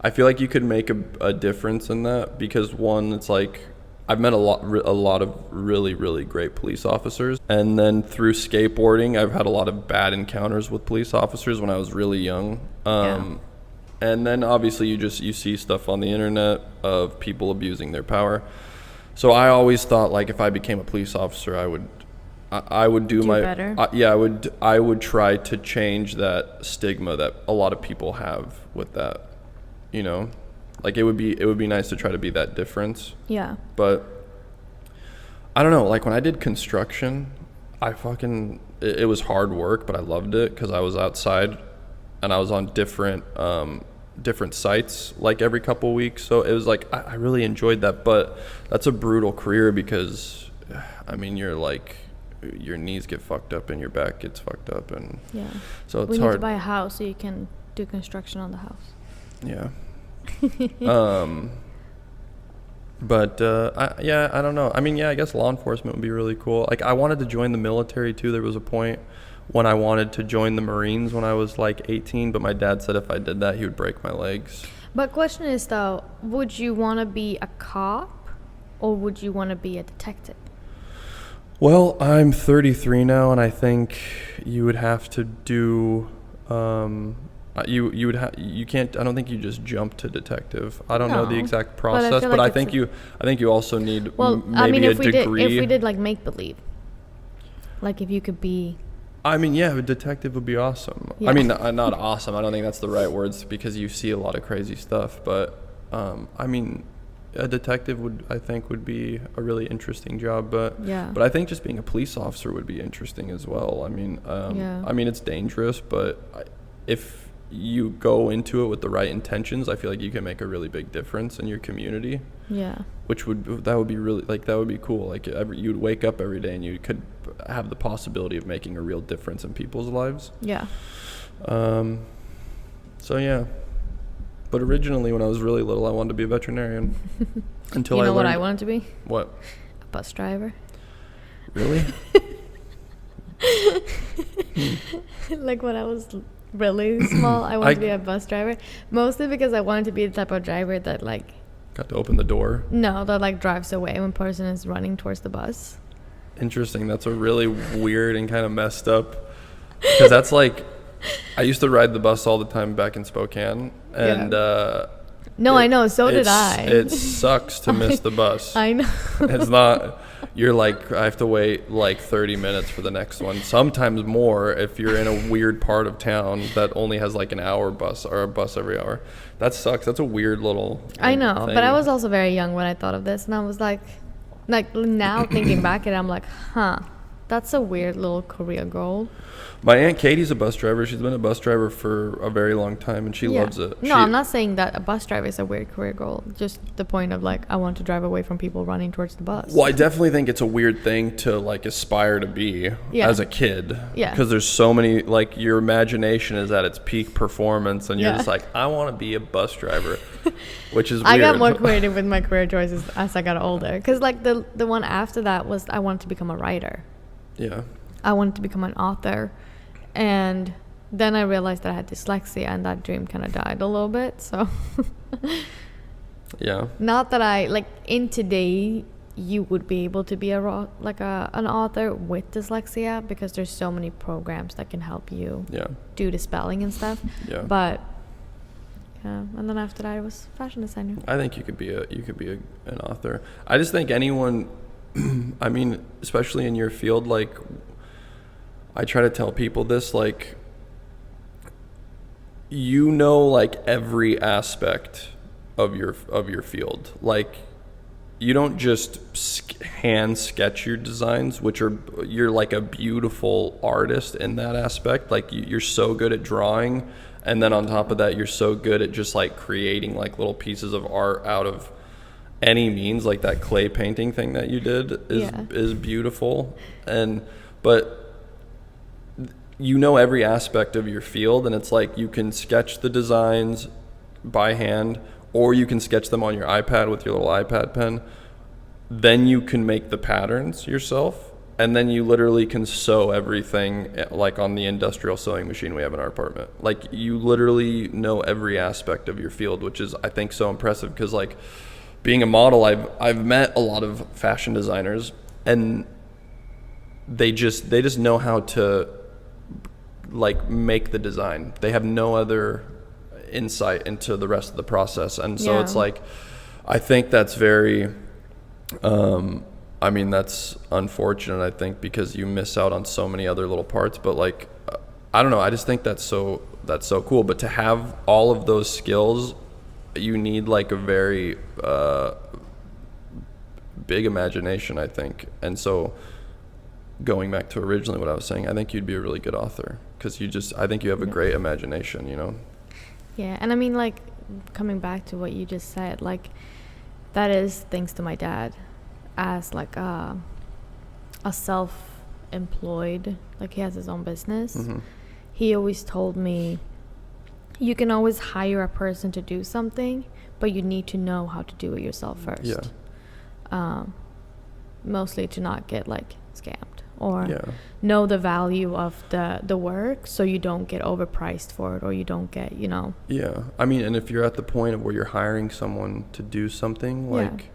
I feel like you could make a difference in that because one, it's like I've met a lot of really really great police officers, and then through skateboarding, I've had a lot of bad encounters with police officers when I was really young. And then obviously you see stuff on the internet of people abusing their power. So I always thought like if I became a police officer, I would do my better. I would try to change that stigma that a lot of people have with that. You know, like it would be nice to try to be that difference. Yeah. But I don't know. Like when I did construction, it was hard work, but I loved it because I was outside and I was on different sites like every couple of weeks. So it was like I really enjoyed that. But that's a brutal career because, I mean, you're like your knees get fucked up and your back gets fucked up, and so it's hard. We need to buy a house so you can do construction on the house. Yeah. But I don't know. I mean, yeah, I guess law enforcement would be really cool. Like I wanted to join the military too. There was a point when I wanted to join the Marines when I was like 18, but my dad said if I did that, he would break my legs. But question is though, would you want to be a cop or would you want to be a detective? Well, I'm 33 now, and I think you would have to do you can't. I don't think you just jump to detective. I don't know the exact process, but I think you also need maybe a degree. If we did like make believe, like if you could be. I mean, yeah, a detective would be awesome. Yeah. I mean, not awesome. I don't think that's the right words because you see a lot of crazy stuff. But I mean, a detective would be a really interesting job. But I think just being a police officer would be interesting as well. I mean, I mean, it's dangerous, but if you go into it with the right intentions, I feel like you can make a really big difference in your community. Yeah. That would be really, like, that would be cool. Like you'd wake up every day and you could have the possibility of making a real difference in people's lives. Yeah. So yeah. But originally when I was really little, I wanted to be a veterinarian. Until you know what I wanted to be? What? A bus driver. Really? Like when I was really small, I wanted to be a bus driver, mostly because I wanted to be the type of driver that like got to open the door. No, that like drives away when person is running towards the bus. Interesting. That's a really weird and kind of messed up, because that's like I used to ride the bus all the time back in Spokane, and I know, so did I. It sucks to miss the bus. I know. It's not. You're like, I have to wait like 30 minutes for the next one. Sometimes more if you're in a weird part of town that only has like an hour bus or a bus every hour. That sucks. That's a weird little I know, thing. But I was also very young when I thought of this, and I was like now thinking back at it, I'm like, that's a weird little career goal. My Aunt Katie's a bus driver. She's been a bus driver for a very long time, and she loves it. No, I'm not saying that a bus driver is a weird career goal. Just the point of like, I want to drive away from people running towards the bus. Well, I definitely think it's a weird thing to like aspire to be as a kid. Yeah. Because there's so many, like your imagination is at its peak performance, and you're just like, I want to be a bus driver, which is weird. I got more creative with my career choices as I got older. Because like the one after that was I wanted to become a writer. Yeah. I wanted to become an author. And then I realized that I had dyslexia, and that dream kind of died a little bit. So, yeah. Not that I like in today you would be able to be an author with dyslexia, because there's so many programs that can help you do the spelling and stuff. Yeah. But and then after that, I was fashion designer. I think you could be an author. I just think anyone, I mean, especially in your field, like. I try to tell people this, like, like every aspect of your field. Like, you don't just hand sketch your designs, you're like a beautiful artist in that aspect. Like you're so good at drawing, and then on top of that, you're so good at just like creating like little pieces of art out of any means. Like that clay painting thing that you did is beautiful, but every aspect of your field, and it's like you can sketch the designs by hand, or you can sketch them on your iPad with your little iPad pen. Then you can make the patterns yourself, And then you literally can sew everything, like on the industrial sewing machine we have in our apartment. Like, you literally know every aspect of your field, which is, I think, so impressive. Because, like, being a model, I've met a lot of fashion designers, and they just know how to, like, make the design. They have no other insight into the rest of the process. And so it's like, I think that's very, I mean, that's unfortunate, I think, because you miss out on so many other little parts. But, like, I don't know, I just think that's so cool. But to have all of those skills, you need, like, a very big imagination, I think. And so going back to originally what I was saying, I think you'd be a really good author, because I think you have a great imagination, you know? Yeah, and I mean, like, coming back to what you just said, like, that is thanks to my dad, as, like, a self-employed, like, he has his own business. Mm-hmm. He always told me, you can always hire a person to do something, but you need to know how to do it yourself first. Yeah. Mostly to not get, like, scammed, or know the value of the work, so you don't get overpriced for it, or you don't get, you know. Yeah. I mean, and if you're at the point of where you're hiring someone to do something, like,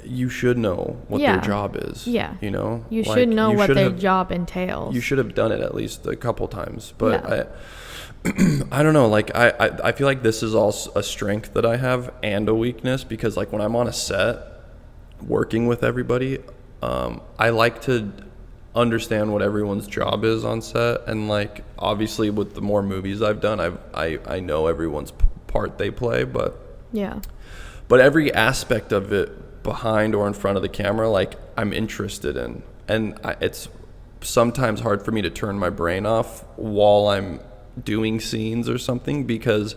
you should know what their job is. Yeah. You know? You should know what their job entails. You should have done it at least a couple times. But I don't know. Like, I feel like this is all a strength that I have and a weakness, because, like, when I'm on a set working with everybody, I like to understand what everyone's job is on set. And, like, obviously with the more movies I've done, I know everyone's part they play. But every aspect of it, behind or in front of the camera, like, I'm interested in. And it's sometimes hard for me to turn my brain off while I'm doing scenes or something, because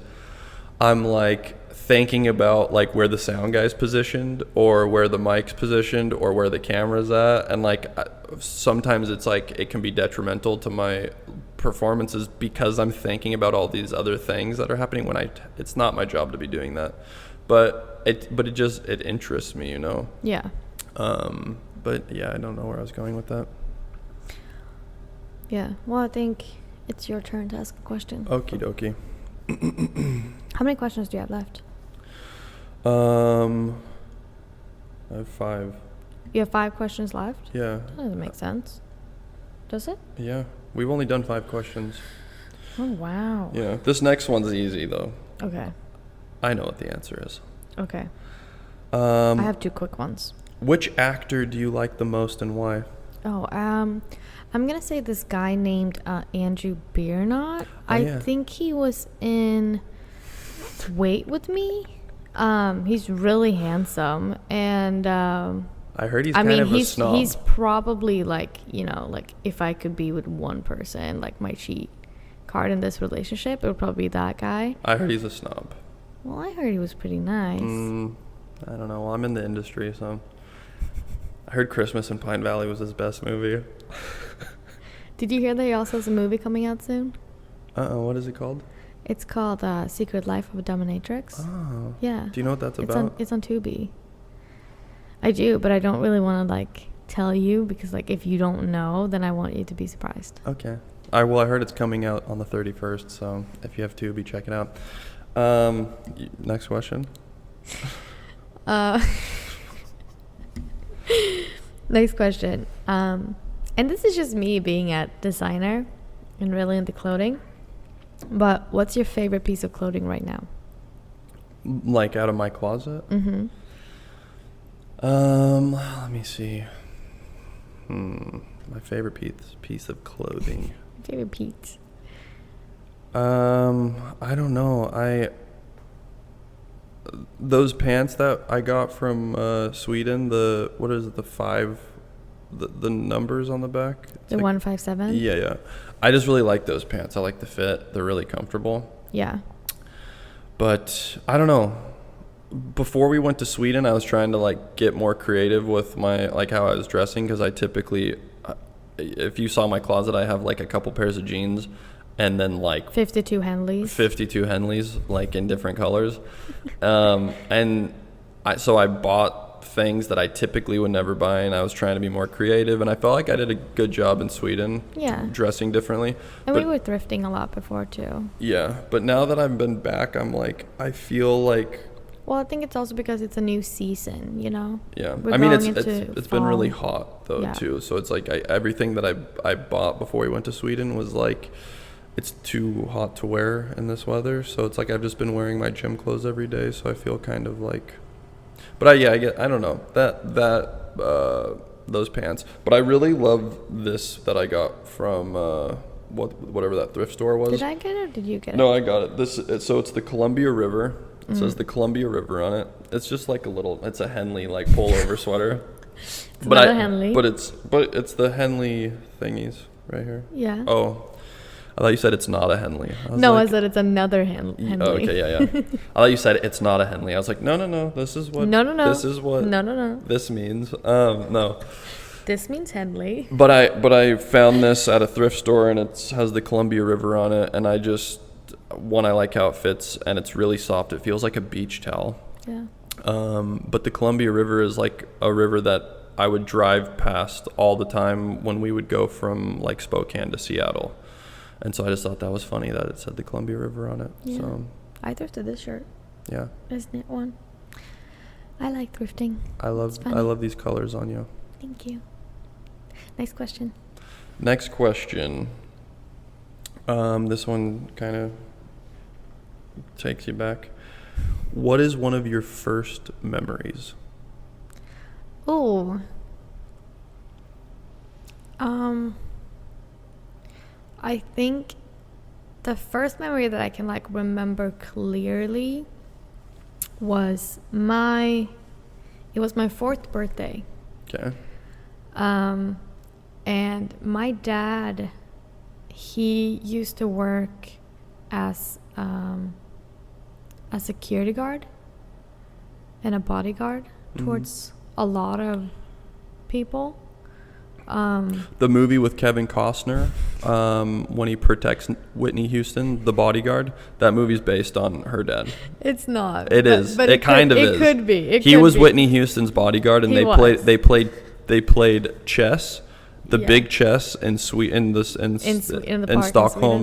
I'm, like, thinking about, like, where the sound guy's positioned, or where the mic's positioned, or where the camera's at. And, like, sometimes it's like it can be detrimental to my performances, because I'm thinking about all these other things that are happening when it's not my job to be doing that. But it interests me, you know? Yeah. But yeah, I don't know where I was going with that. Yeah. Well, I think it's your turn to ask a question. Okie dokie. How many questions do you have left? I have 5. You have 5 questions left? Yeah. That doesn't make sense. Does it? Yeah. We've only done 5 questions. Oh, wow. Yeah. This next one's easy, though. Okay. I know what the answer is. Okay. I have 2 quick ones. Which actor do you like the most, and why? Oh, I'm going to say this guy named Andrew Biernat. I think he was in Wait With Me. He's really handsome, and I heard he's kind of a snob. He's probably, like, you know, like, if I could be with one person, like, my cheat card in this relationship, it would probably be that guy. I heard he's a snob. Well, I heard he was pretty nice. I don't know. Well, I'm in the industry, so I heard Christmas in Pine Valley was his best movie. Did you hear that he also has a movie coming out soon? What is it called? It's called Secret Life of a Dominatrix. Oh. Yeah. Do you know what that's about? It's on Tubi. I do, but I don't really want to, like, tell you, because, like, if you don't know, then I want you to be surprised. Okay. I heard it's coming out on the 31st, so if you have Tubi, check it out. Next question. Next question. And this is just me being a designer and really into clothing. But what's your favorite piece of clothing right now? Like, out of my closet? Mm-hmm. Let me see. My favorite piece of clothing. Favorite piece. I don't know. Those pants that I got from Sweden, what is it, the 5, the numbers on the back? It's the 157? Yeah. I just really like those pants. I like the fit. They're really comfortable. Yeah. But I don't know. Before we went to Sweden, I was trying to, like, get more creative with my, like, how I was dressing, because I typically, if you saw my closet, I have, like, a couple pairs of jeans and then, like, 52 Henleys, like, in different colors. So I bought things that I typically would never buy, and I was trying to be more creative, and I felt like I did a good job in Sweden. Yeah. Dressing differently. And we were thrifting a lot before too. Yeah, but now that I've been back, I'm like, I feel like. Well, I think it's also because it's a new season, you know. Yeah, We're I mean going it's into been really fall. hot though Yeah. too, so it's like everything that I bought before we went to Sweden was like, it's too hot to wear in this weather, so it's like I've just been wearing my gym clothes every day, so I feel kind of like. But I don't know that those pants. But I really love this that I got from whatever that thrift store was. Did I get it or did you get it? No, I got it. So it's the Columbia River. It says the Columbia River on it. It's just like it's a Henley like pullover sweater. It's not a Henley. But it's the Henley thingies right here. Yeah. Oh. I thought you said it's not a Henley. I said it's another Henley. Oh, okay, yeah. I thought you said it's not a Henley. I was like, no. This is what. No. This is what. No. This means. No. This means Henley. But I found this at a thrift store, and it has the Columbia River on it, and I like how it fits, and it's really soft. It feels like a beach towel. Yeah. But the Columbia River is like a river that I would drive past all the time when we would go from like Spokane to Seattle. And so I just thought that was funny that it said the Columbia River on it. Yeah. So I thrifted this shirt. Yeah. Isn't it one? I like thrifting. I love these colors on you. Thank you. Next question. Next question. This one kind of takes you back. What is one of your first memories? Ooh. I think the first memory that I can like remember clearly was my 4th birthday. Okay. And my dad, he used to work as a security guard and a bodyguard towards a lot of people. The movie with Kevin Costner, when he protects Whitney Houston, the bodyguard, that movie's based on her dad. It's not. It is. It kind of is. It could be. He was Whitney Houston's bodyguard, and they played chess, the big chess in Stockholm,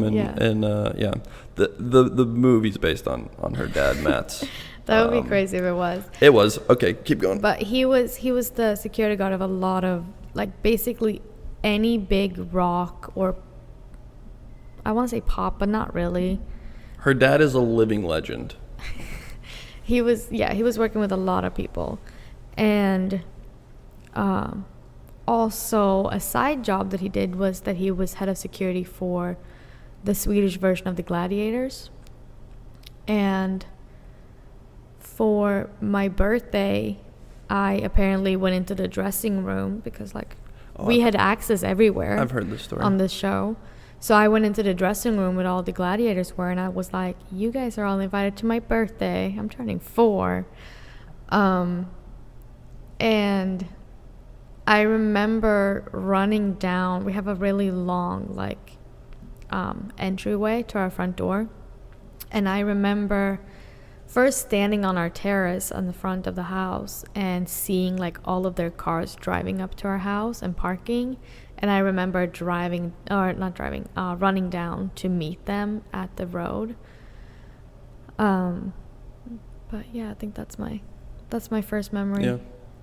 and the movie's based on her dad, Matt's. That would be crazy if it was. It was. Okay, keep going. But he was the security guard of a lot of, like, basically any big rock or, I want to say pop, but not really. Her dad is a living legend. He was working with a lot of people. And also a side job that he did was that he was head of security for the Swedish version of the Gladiators. And for my birthday, I apparently went into the dressing room because we had access everywhere. I've heard this story on this show. So I went into the dressing room where all the gladiators were, and I was like, you guys are all invited to my birthday. I'm turning 4. And I remember running down. We have a really long entryway to our front door. And I remember first standing on our terrace on the front of the house and seeing all of their cars driving up to our house and parking. And I remember running down to meet them at the road. But yeah, I think that's my first memory. Yeah.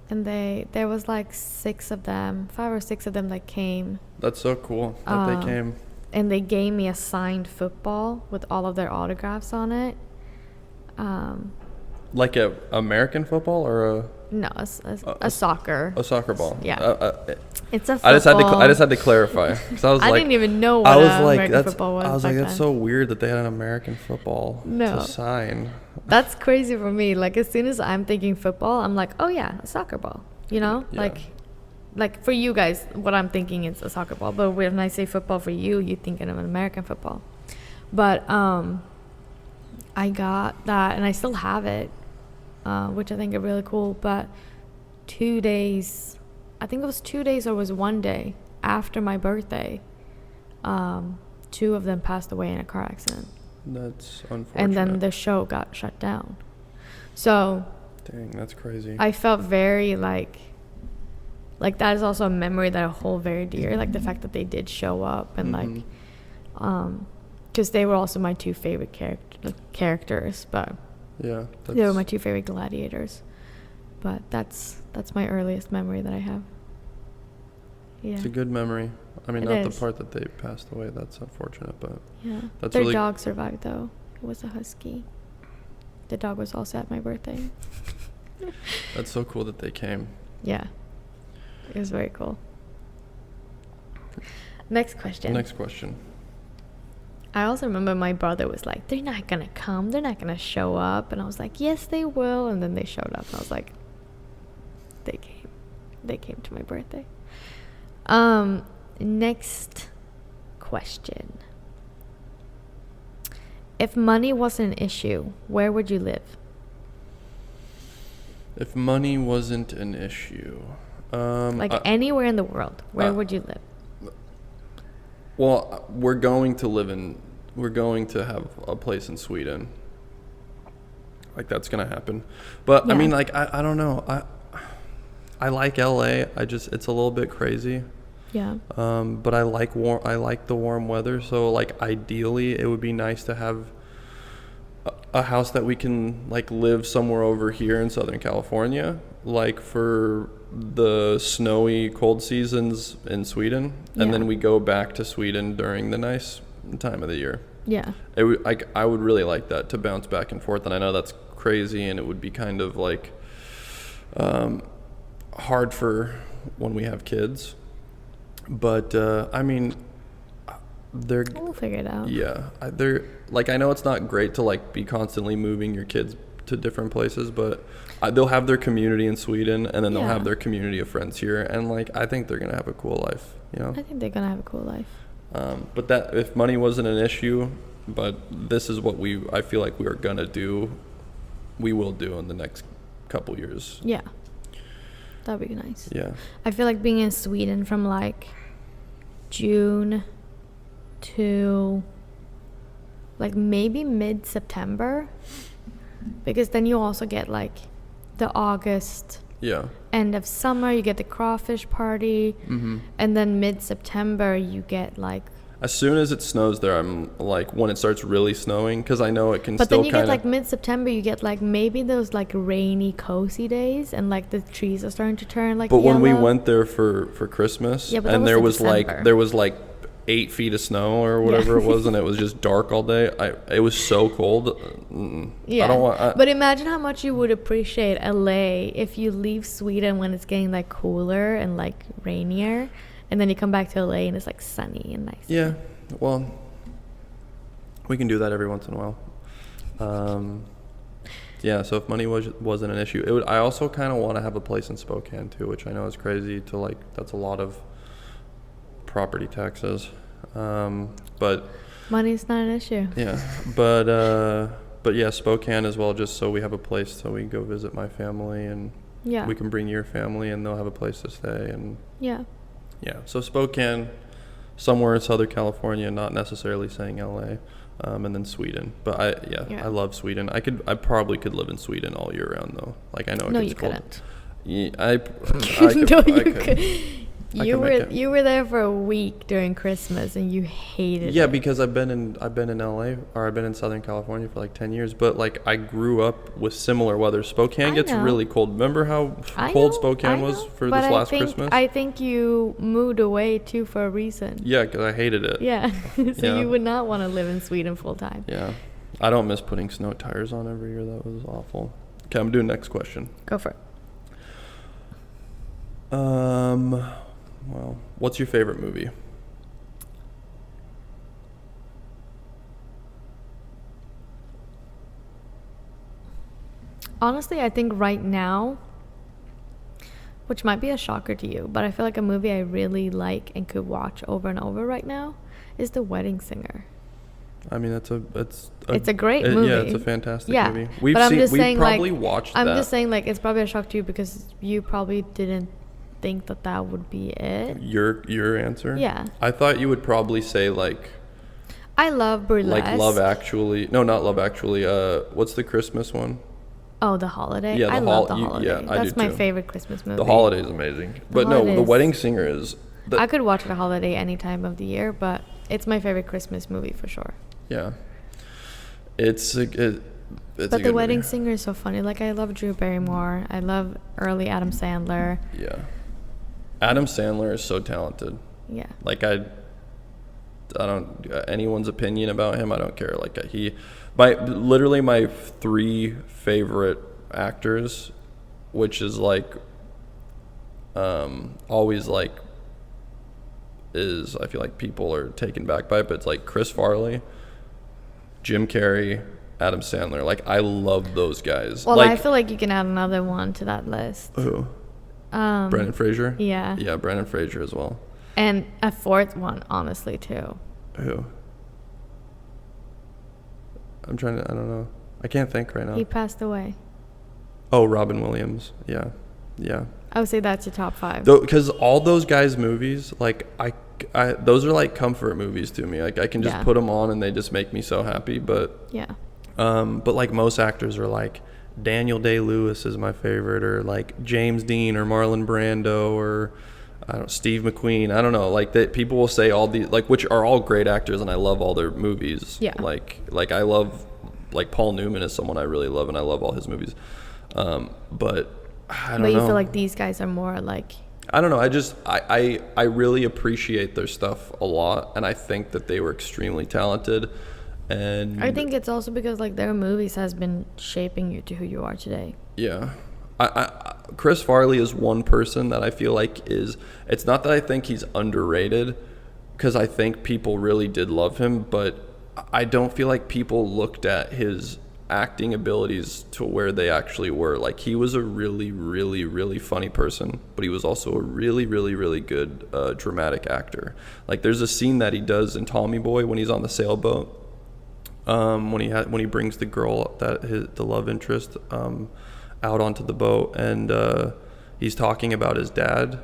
And there was 6 of them, 5 or 6 of them that came. That's so cool that they came. And they gave me a signed football with all of their autographs on it. Like a American football or a soccer. A soccer ball. Yeah. It's a football. I just had to clarify because I was I didn't even know what American football was. I was back that's then. so weird that they had an American football to sign. That's crazy for me. As soon as I'm thinking football, I'm like, oh yeah, a soccer ball. You know, Yeah. like for you guys, what I'm thinking is a soccer ball. But when I say football for you, you're thinking of an American football. But I got that, and I still have it, which I think are really cool. But 2 days, I think it was 2 days or was 1 day after my birthday, 2 of them passed away in a car accident. That's unfortunate. And then the show got shut down. So Dang, that's crazy. I felt very like that is also a memory that I hold very dear. Like the fact that they did show up and like, because they were also my two favorite characters, but Yeah. they were my two favorite gladiators. But that's my earliest memory that I have. Yeah. It's a good memory. I mean, It not is. the part that they passed away. That's unfortunate, but Yeah. that's Their really dog survived though. It was a husky. The dog was also at my birthday. that's so cool that they came. Yeah. It was very cool. Next question. Next question. I also remember my brother was like, they're not going to come. They're not going to show up. And I was like, yes, they will. And then they showed up. And I was like, they came. They came to my birthday. Next question. If money wasn't an issue, where would you live? If money wasn't an issue, Anywhere in the world, where would you live? well, we're going to have a place in Sweden. Like that's gonna happen, but Yeah. I mean, like I don't know. I like LA. It's a little bit crazy. Yeah. But I like the warm weather. So like ideally, it would be nice to have a house that we can like live somewhere over here in Southern California, like for the snowy cold seasons in Sweden, and then we go back to Sweden during the nice time of the year. Yeah. I would really like that, to bounce back and forth, and I know that's crazy, and it would be kind of like hard for when we have kids, but I mean, We'll figure it out. yeah, they're like, I know it's not great to like be constantly moving your kids to different places, but they'll have their community in Sweden, and then they'll have their community of friends here, and like I think they're gonna have a cool life, you know. I think they're gonna have a cool life. But that, if money wasn't an issue, but this is what I feel like we are gonna do, we will do in the next couple years. Yeah. That'd be nice. Yeah. I feel like being in Sweden from like June to like maybe mid-September, because then you also get like the August Yeah. end of summer, you get the crawfish party, and then mid-September you get like, As soon as it snows there, I'm like, when it starts really snowing, because I know it can but still then you kind get of like mid-September, you get like maybe those like rainy cozy days, and like the trees are starting to turn like But yellow. when we went there for Christmas, Yeah, but that and was there in was December. like 8 feet of snow or whatever it was, and it was just dark all day. It was so cold. Yeah. I don't want. But imagine how much you would appreciate LA if you leave Sweden when it's getting like cooler and like rainier, and then you come back to LA and it's like sunny and nice. Yeah. Well, we can do that every once in a while. Yeah. So if money wasn't an issue, I also kind of want to have a place in Spokane too, which I know is crazy to like. That's a lot of property taxes. But Money's not an issue. yeah. But yeah, Spokane as well, just so we have a place so we can go visit my family, and Yeah. we can bring your family and they'll have a place to stay, and Yeah. yeah. So Spokane, somewhere in Southern California, not necessarily saying LA, and then Sweden. But I love Sweden. I probably could live in Sweden all year round though. Like I know it No, gets you cold. couldn't. Yeah, I No, could. you could. make You were there for a week during Christmas and you hated Yeah, it. because I've been in LA, or I've been in Southern California for like 10 years, but like I grew up with similar weather. Spokane gets really cold. Remember how cold Spokane was for this last Christmas? I think you moved away too for a reason. Yeah, because I hated it. Yeah. So Yeah. you would not want to live in Sweden full time. Yeah. I don't miss putting snow tires on every year. That was awful. Okay, I'm doing next question. Go for it. Well, what's your favorite movie? Honestly, I think right now, which might be a shocker to you, but I feel like a movie I really like and could watch over and over right now is The Wedding Singer. I mean, it's a great movie. Yeah, it's a fantastic Yeah, movie. but I'm just saying, probably like, watched I'm that. just saying, like, it's probably a shock to you because you probably didn't think that would be it. Your answer? Yeah. I thought you would probably say like I love Burlesque. Love Actually. No, not Love Actually. What's the Christmas one? Oh, The Holiday. Yeah, I love The Holiday. Yeah, I That's do my too. favorite Christmas movie. The Holiday is amazing. But no, Holiday The is- Wedding Singer is. I could watch The Holiday any time of the year, but it's my favorite Christmas movie for sure. Yeah. It's a good But The Wedding movie. Singer is so funny. Like, I love Drew Barrymore. I love early Adam Sandler. Yeah. Adam Sandler is so talented. Yeah. Like, I don't, anyone's opinion about him, I don't care. Like, literally my 3 favorite actors, which is like, always like, I feel like people are taken back by it, but it's like Chris Farley, Jim Carrey, Adam Sandler. Like, I love those guys. Well, like, I feel like you can add another one to that list. who? Brendan Fraser? Yeah. Yeah, Brendan Fraser as well. And a 4th one, honestly, too. Who? I don't know. I can't think right now. He passed away. Oh, Robin Williams. Yeah. Yeah. I would say that's your top 5. Because all those guys' movies, like, those are like comfort movies to me. Like, I can just Yeah. put them on and they just make me so happy. But Yeah. but like most actors are like, Daniel Day-Lewis is my favorite, or like James Dean or Marlon Brando, or I don't know, Steve McQueen. I don't know. Like, that people will say all these, like, which are all great actors, and I love all their movies. Yeah. Like I love, like, Paul Newman is someone I really love, and I love all his movies. But I don't know. But you feel like these guys are more like... I don't know. I really appreciate their stuff a lot, and I think that they were extremely talented. And I think it's also because, like, their movies has been shaping you to who you are today. yeah, Chris Farley is one person that I feel like it's not that I think he's underrated, because I think people really did love him, but I don't feel like people looked at his acting abilities to where they actually were. Like, he was a really, really, really funny person, but he was also a really, really, really good dramatic actor. Like, there's a scene that he does in Tommy Boy when he's on the sailboat, when he brings the girl, the love interest, out onto the boat, and he's talking about his dad,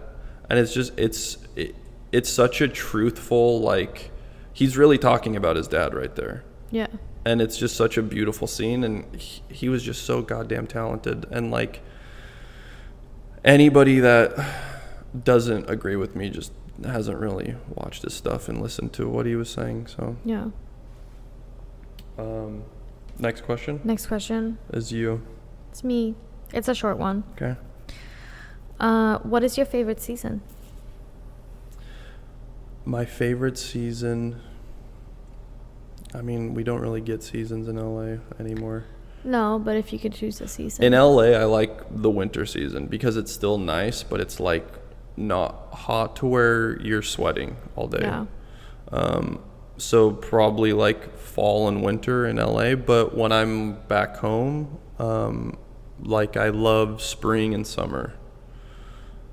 and it's such a truthful, like, he's really talking about his dad right there. Yeah. And it's just such a beautiful scene, and he was just so goddamn talented. And, like, anybody that doesn't agree with me just hasn't really watched his stuff and listened to what he was saying. So Yeah. Next question Next question. is you. It's me. It's a short one. Okay. What is your favorite season? My favorite season, I mean, we don't really get seasons in LA anymore. No, but if you could choose a season. In LA, I like the winter season because it's still nice, but it's like not hot to where you're sweating all day. Yeah. So probably like fall and winter in LA, but when I'm back home, like, I love spring and summer.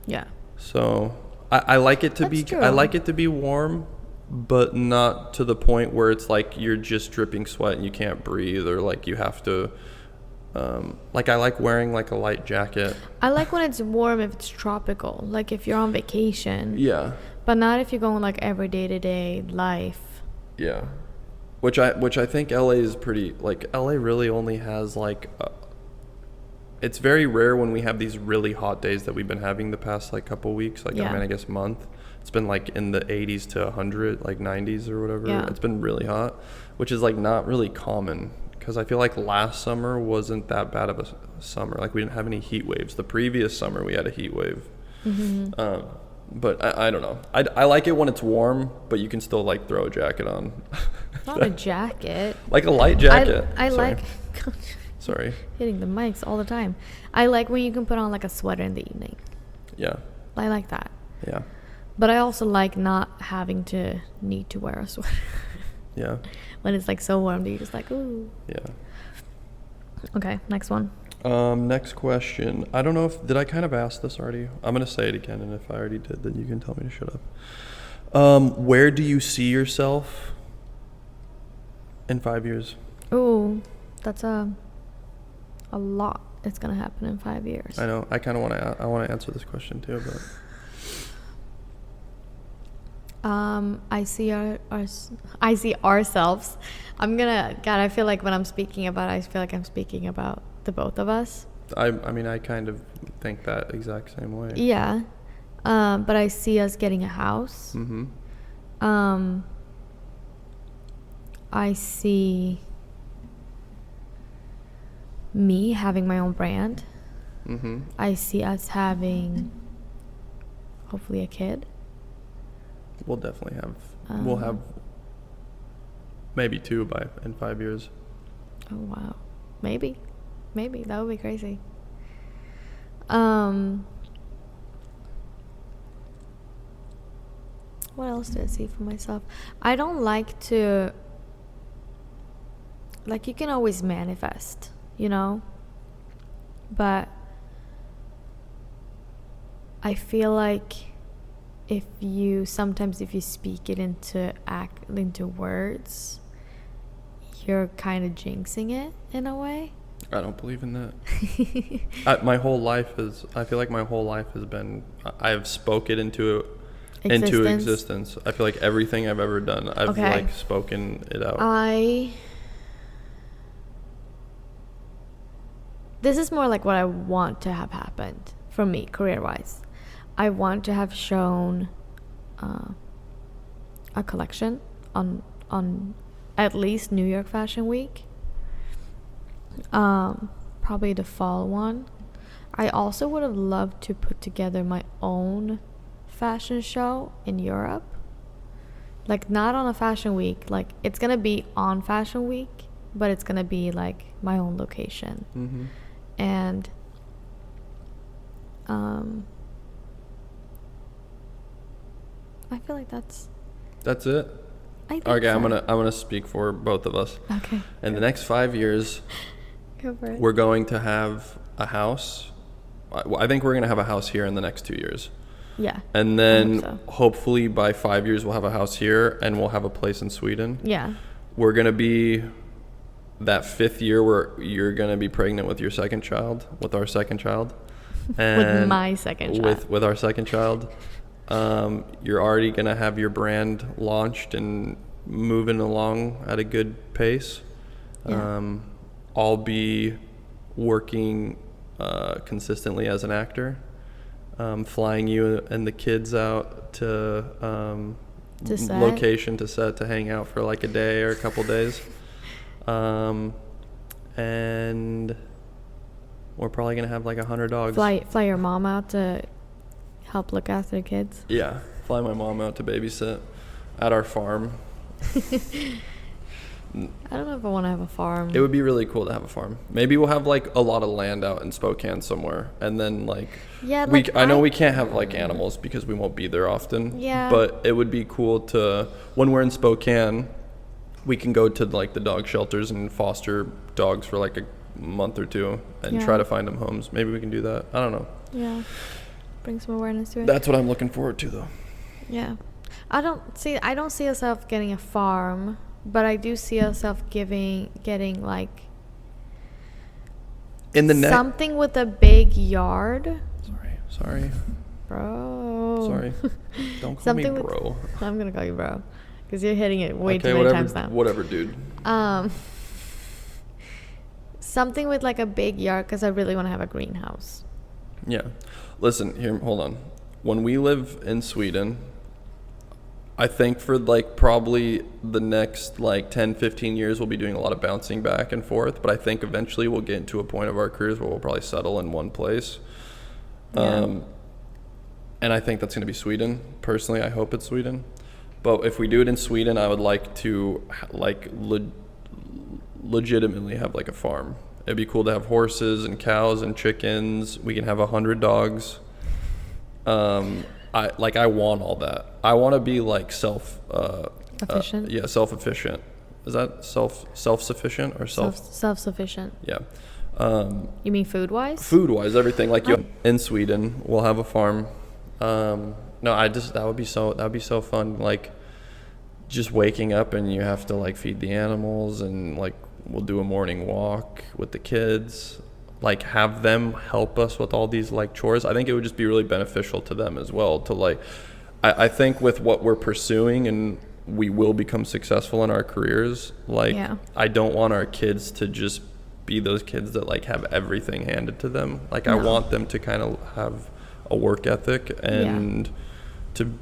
Yeah. So I like it to That's be true. I like it to be warm, but not to the point where it's like you're just dripping sweat and you can't breathe, or like you have to like, I like wearing like a light jacket. I like when it's warm if it's tropical, like if you're on vacation. Yeah. But not if you're going like every day-to-day life. Yeah. Which I think LA is pretty, like, LA really only has like it's very rare when we have these really hot days that we've been having the past like couple weeks, like, Yeah. I mean, I guess month. It's been like in the 80s to 100, like 90s or whatever. Yeah. It's been really hot, which is like not really common, because I feel like last summer wasn't that bad of a summer. Like, we didn't have any heat waves. The previous summer we had a heat wave. Mm-hmm. But I don't know. I like it when it's warm, but you can still like throw a jacket on. Not a jacket. Like a light jacket. I Sorry. like Sorry. hitting the mics all the time. I like when you can put on like a sweater in the evening. Yeah. I like that. Yeah. But I also like not having to need to wear a sweater. Yeah. When it's like so warm that you're just like, ooh. Yeah. Okay, next one. Next question. I don't know did I kind of ask this already? I'm going to say it again, and if I already did, then you can tell me to shut up. Where do you see yourself in 5 years? Ooh, that's a lot. It's gonna happen in 5 years. I know. I kind of want to answer this question too, but I see I see ourselves. God, I feel like when I'm speaking about it, I feel like I'm speaking about the both of us. I mean, I kind of think that exact same way. Yeah. But I see us getting a house. Mm-hmm. I see me having my own brand. Mm-hmm. I see us having hopefully a kid. We'll definitely have. We'll have maybe 2 in 5 years. Oh wow, maybe that would be crazy. What else do I see for myself? I don't like to, like, you can always manifest, you know, but I feel like if you speak it into words, you're kind of jinxing it in a way. I don't believe in that. My whole life I feel like my whole life has been, I've spoke it into existence. I feel like everything I've ever done, I've like spoken it out. This is more like what I want to have happened for me career-wise. I want to have shown a collection on at least New York Fashion Week. Probably the fall one. I also would have loved to put together my own fashion show in Europe. Like, not on a fashion week. Like, it's gonna be on Fashion Week, but it's gonna be like my own location. Mm-hmm. And I feel like that's it. I think Okay, so. I'm gonna speak for both of us. Okay. In the next 5 years, Go for it. we're going to have a house. I think we're gonna have a house here in the next 2 years. Yeah. And then I hope so. hopefully by 5 years we'll have a house here and we'll have a place in Sweden. Yeah. We're gonna be that 5th year where you're gonna be pregnant with your second child, with our second child. And with my second child. With our second child. You're already gonna have your brand launched and moving along at a good pace. Yeah. I'll be working consistently as an actor, flying you and the kids out to set? location to set to hang out for like a day or a couple days. And we're probably gonna have like 100 dogs. Fly your mom out to help look after the kids. Yeah, fly my mom out to babysit at our farm. I don't know if I want to have a farm. It would be really cool to have a farm. Maybe we'll have like a lot of land out in Spokane somewhere, and then like I know we can't have like animals because we won't be there often. Yeah. But it would be cool to, when we're in Spokane, we can go to like the dog shelters and foster dogs for like a month or two and try to find them homes. Maybe we can do that. I don't know. Yeah. Bring some awareness to it. That's what I'm looking forward to, though. Yeah. I don't see ourselves getting a farm, but I do see ourselves getting like in the something with a big yard. Sorry. Bro. Sorry. Don't call me bro. I'm going to call you bro because you're hitting it way too many times now. Whatever, dude. Something with like a big yard because I really want to have a greenhouse. Yeah. Listen, here, hold on. When we live in Sweden, I think for like probably the next like 10, 15 years, we'll be doing a lot of bouncing back and forth. But I think eventually we'll get into a point of our careers where we'll probably settle in one place. Yeah. And I think that's going to be Sweden. Personally, I hope it's Sweden. But if we do it in Sweden, I would like to like legitimately have like a farm. It'd be cool to have horses and cows and chickens. We can have 100 dogs. I want all that. I want to be like efficient. Self-efficient. Is that self-sufficient or self-sufficient? Yeah. You mean food-wise? Food-wise, everything. Like in Sweden, we'll have a farm. No, that would be so fun. Like just waking up and you have to like feed the animals and like we'll do a morning walk with the kids, like have them help us with all these like chores. I think it would just be really beneficial to them as well to like, I think with what we're pursuing and we will become successful in our careers. Like I don't want our kids to just be those kids that like have everything handed to them. Like I No. want them to kind of have a work ethic and to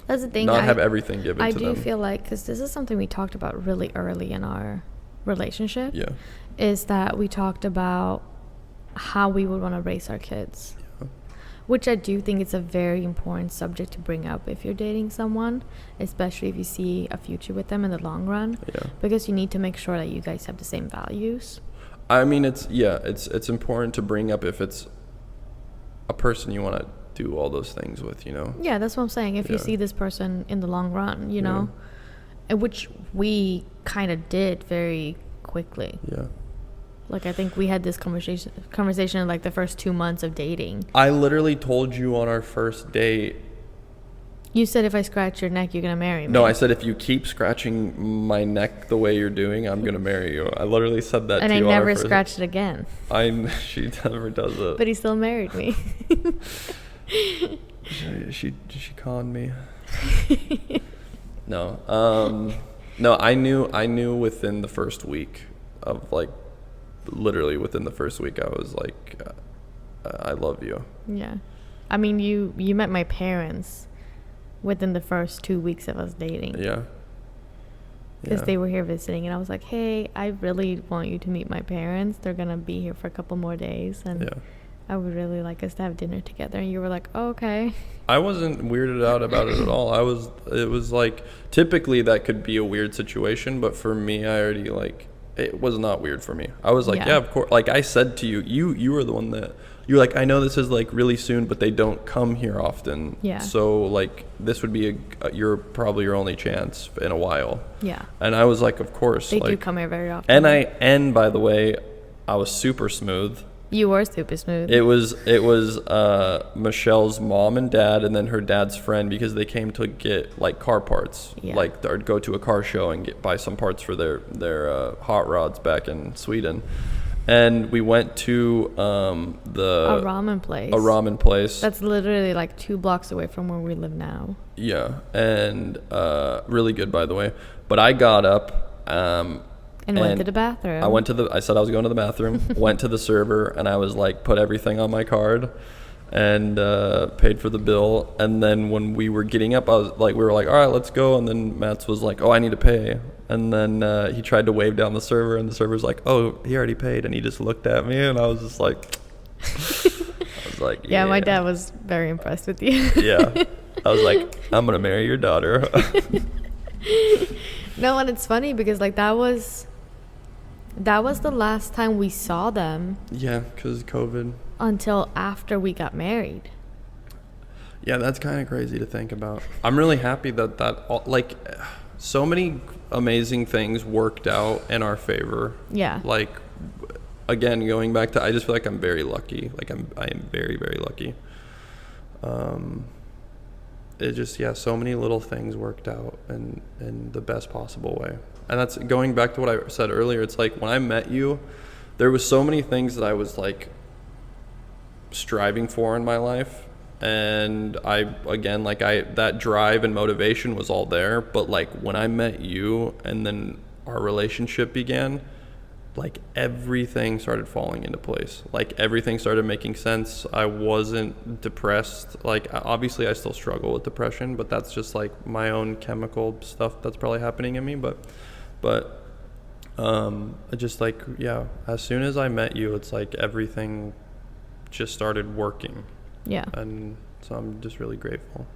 That's the thing. not have everything given I to do them. feel like, because this is something we talked about really early in our relationship, Yeah. is that we talked about how we would want to raise our kids. Yeah. Which I do think it's a very important subject to bring up if you're dating someone, especially if you see a future with them in the long run. Yeah. Because you need to make sure that you guys have the same values. I mean, it's important to bring up if it's a person you want to do all those things with, you know? Yeah, that's what I'm saying. If you Yeah. see this person in the long run, you know, and which we kind of did very quickly. Yeah. Like, I think we had this conversation in like the first 2 months of dating. I literally told you on our first date. You said if I scratch your neck, you're gonna marry me. No, I said if you keep scratching my neck the way you're doing, I'm gonna marry you. I literally said that and to I you on our never first. scratched it again. She never does it. But he still married me. She conned me. No. No, I knew within the first week of like, literally within the first week, I was like, I love you. Yeah. I mean, you met my parents within the first 2 weeks of us dating. Yeah. Because they were here visiting, and I was like, hey, I really want you to meet my parents. They're going to be here for a couple more days, and I would really like us to have dinner together. And you were like, oh, okay. I wasn't weirded out about it at all. It was like, typically that could be a weird situation, but for me, I already like, it was not weird for me. I was like, yeah, of course. Like I said to you, you were the one that, you were like, I know this is like really soon, but they don't come here often. Yeah. So like, this would be probably your only chance in a while. Yeah. And I was like, of course. They like, do come here very often. And by the way, I was super smooth. You were super smooth. It was Michelle's mom and dad, and then her dad's friend, because they came to get like car parts, like or go to a car show and buy some parts for their hot rods back in Sweden. And we went to a ramen place. That's literally like 2 blocks away from where we live now. Yeah, and really good, by the way. But I got up. And went to the bathroom. I said I was going to the bathroom, went to the server, and I was like, put everything on my card and paid for the bill. And then when we were getting up, we were like, all right, let's go. And then Mats was like, oh, I need to pay. And then he tried to wave down the server, and the server's like, oh, he already paid. And he just looked at me, and I was just like, yeah, my dad was very impressed with you. Yeah. I was like, I'm going to marry your daughter. No, and it's funny because like that was the last time we saw them. Yeah, because COVID. Until after we got married. Yeah, that's kind of crazy to think about. I'm really happy that like so many amazing things worked out in our favor. Yeah. Like again, going back to, I just feel like I'm very lucky. Like I am very, very lucky. It just, so many little things worked out in the best possible way. And that's going back to what I said earlier. It's like when I met you, there was so many things that I was like striving for in my life. And that drive and motivation was all there. But like when I met you and then our relationship began, like everything started falling into place. Like everything started making sense. I wasn't depressed. Like obviously I still struggle with depression, but that's just like my own chemical stuff that's probably happening in me. But just like, as soon as I met you, it's like everything just started working. Yeah. And so I'm just really grateful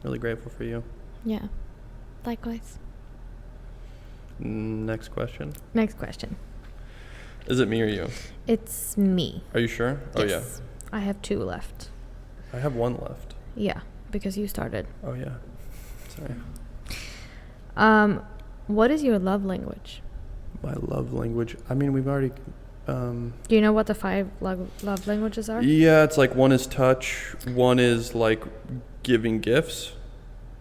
for you. Yeah. Likewise. Next question. Is it me or you? It's me. Are you sure? Yes. Oh, yeah. I have 2 left. I have 1 left. Yeah, because you started. Oh, yeah. Sorry. What is your love language? My love language? I mean, we've already... Do you know what the 5 love languages are? Yeah, it's like 1 is touch, 1 is like giving gifts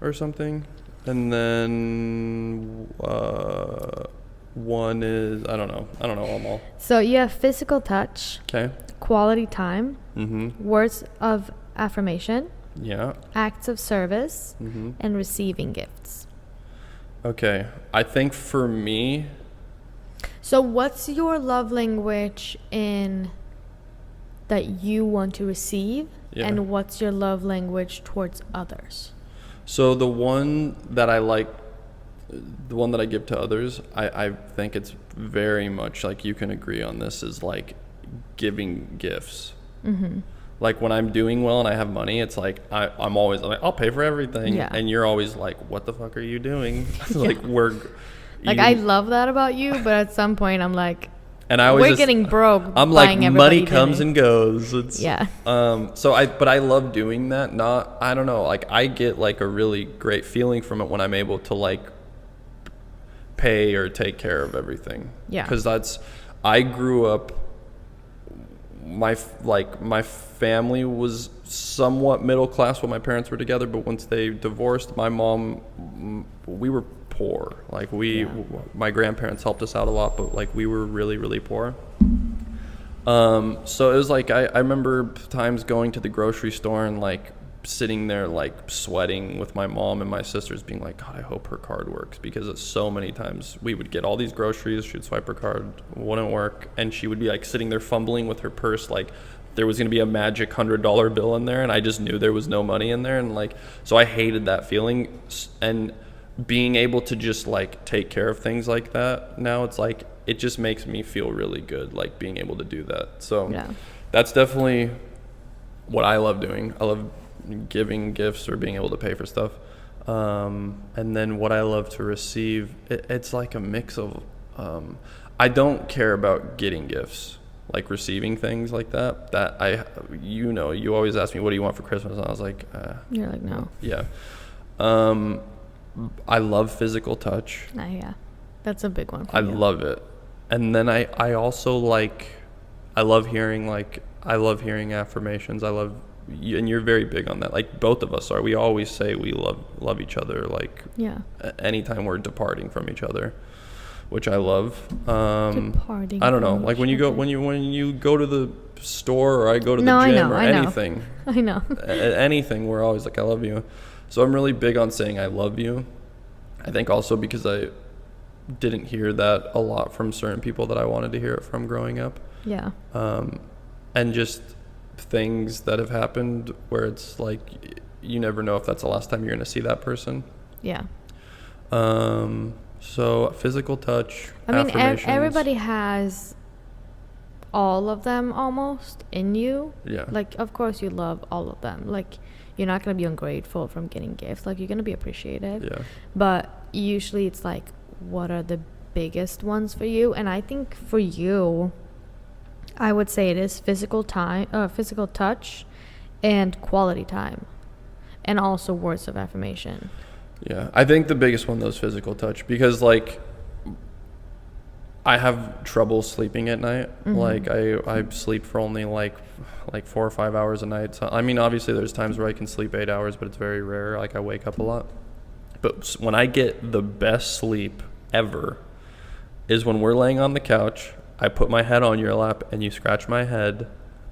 or something. And then 1 is, I don't know them all. So you have physical touch. Okay. Quality time. Mm-hmm. Words of affirmation. Yeah. Acts of service. Mm-hmm. And receiving gifts. Okay. I think for me, So what's your love language in that you want to receive, Yeah. and what's your love language towards others? So the one that I like, the one that I give to others, I think it's very much like you can agree on this, is like giving gifts. Mm-hmm. Like when I'm doing well and I have money, it's like I'm always like, I'll pay for everything. Yeah. And you're always like, what the fuck are you doing? Like I love that about you, but at some point I'm like, and I always we're getting broke. I'm buying like, everybody money comes dinner. and goes. It's, Yeah. but I love doing that. I don't know. Like I get like a really great feeling from it when I'm able to like pay or take care of everything. Yeah. Because I grew up, my family was somewhat middle class when my parents were together, but once they divorced, my mom, we were poor. Like my grandparents helped us out a lot, but like we were really, really poor. So it was like, I remember times going to the grocery store and like sitting there like sweating with my mom and my sisters being like, God, I hope her card works, because it's so many times we would get all these groceries, she'd swipe her card, wouldn't work, and she would be like sitting there fumbling with her purse like there was going to be a magic $100 bill in there, and I just knew there was no money in there. And like, so I hated that feeling. And being able to just like take care of things like that now, it's like it just makes me feel really good, like being able to do that. So that's definitely what I love doing. I love giving gifts or being able to pay for stuff. And then what I love to receive, it's like a mix of I don't care about getting gifts, like receiving things like that you always ask me, what do you want for Christmas? And I was like, you're like, no. Yeah. I love physical touch. Yeah, that's a big one for I you. love it. And then I also like, I love hearing affirmations. I love you, and you're very big on that. Like both of us are. We always say we love each other. Like anytime we're departing from each other, which I love. Departing. I don't know. Like when you go to the store, or I go to the gym, or anything. I know. Anything, we're always like, I love you. So I'm really big on saying I love you. I think also because I didn't hear that a lot from certain people that I wanted to hear it from growing up. Yeah. And just things that have happened where it's like you never know if that's the last time you're going to see that person. Yeah. So physical touch, I mean, affirmations. everybody has all of them almost in you. Yeah. Like, of course you love all of them. Like, you're not going to be ungrateful from getting gifts. Like, you're going to be appreciated. Yeah. But usually it's like, what are the biggest ones for you? And I think for you, I would say it is physical touch and quality time, and also words of affirmation. Yeah, I think the biggest one though is physical touch, because like I have trouble sleeping at night. Mm-hmm. Like I sleep for only like 4 or 5 hours a night. So I mean, obviously there's times where I can sleep 8 hours, but it's very rare. Like I wake up a lot. But when I get the best sleep ever is when we're laying on the couch, I put my head on your lap and you scratch my head.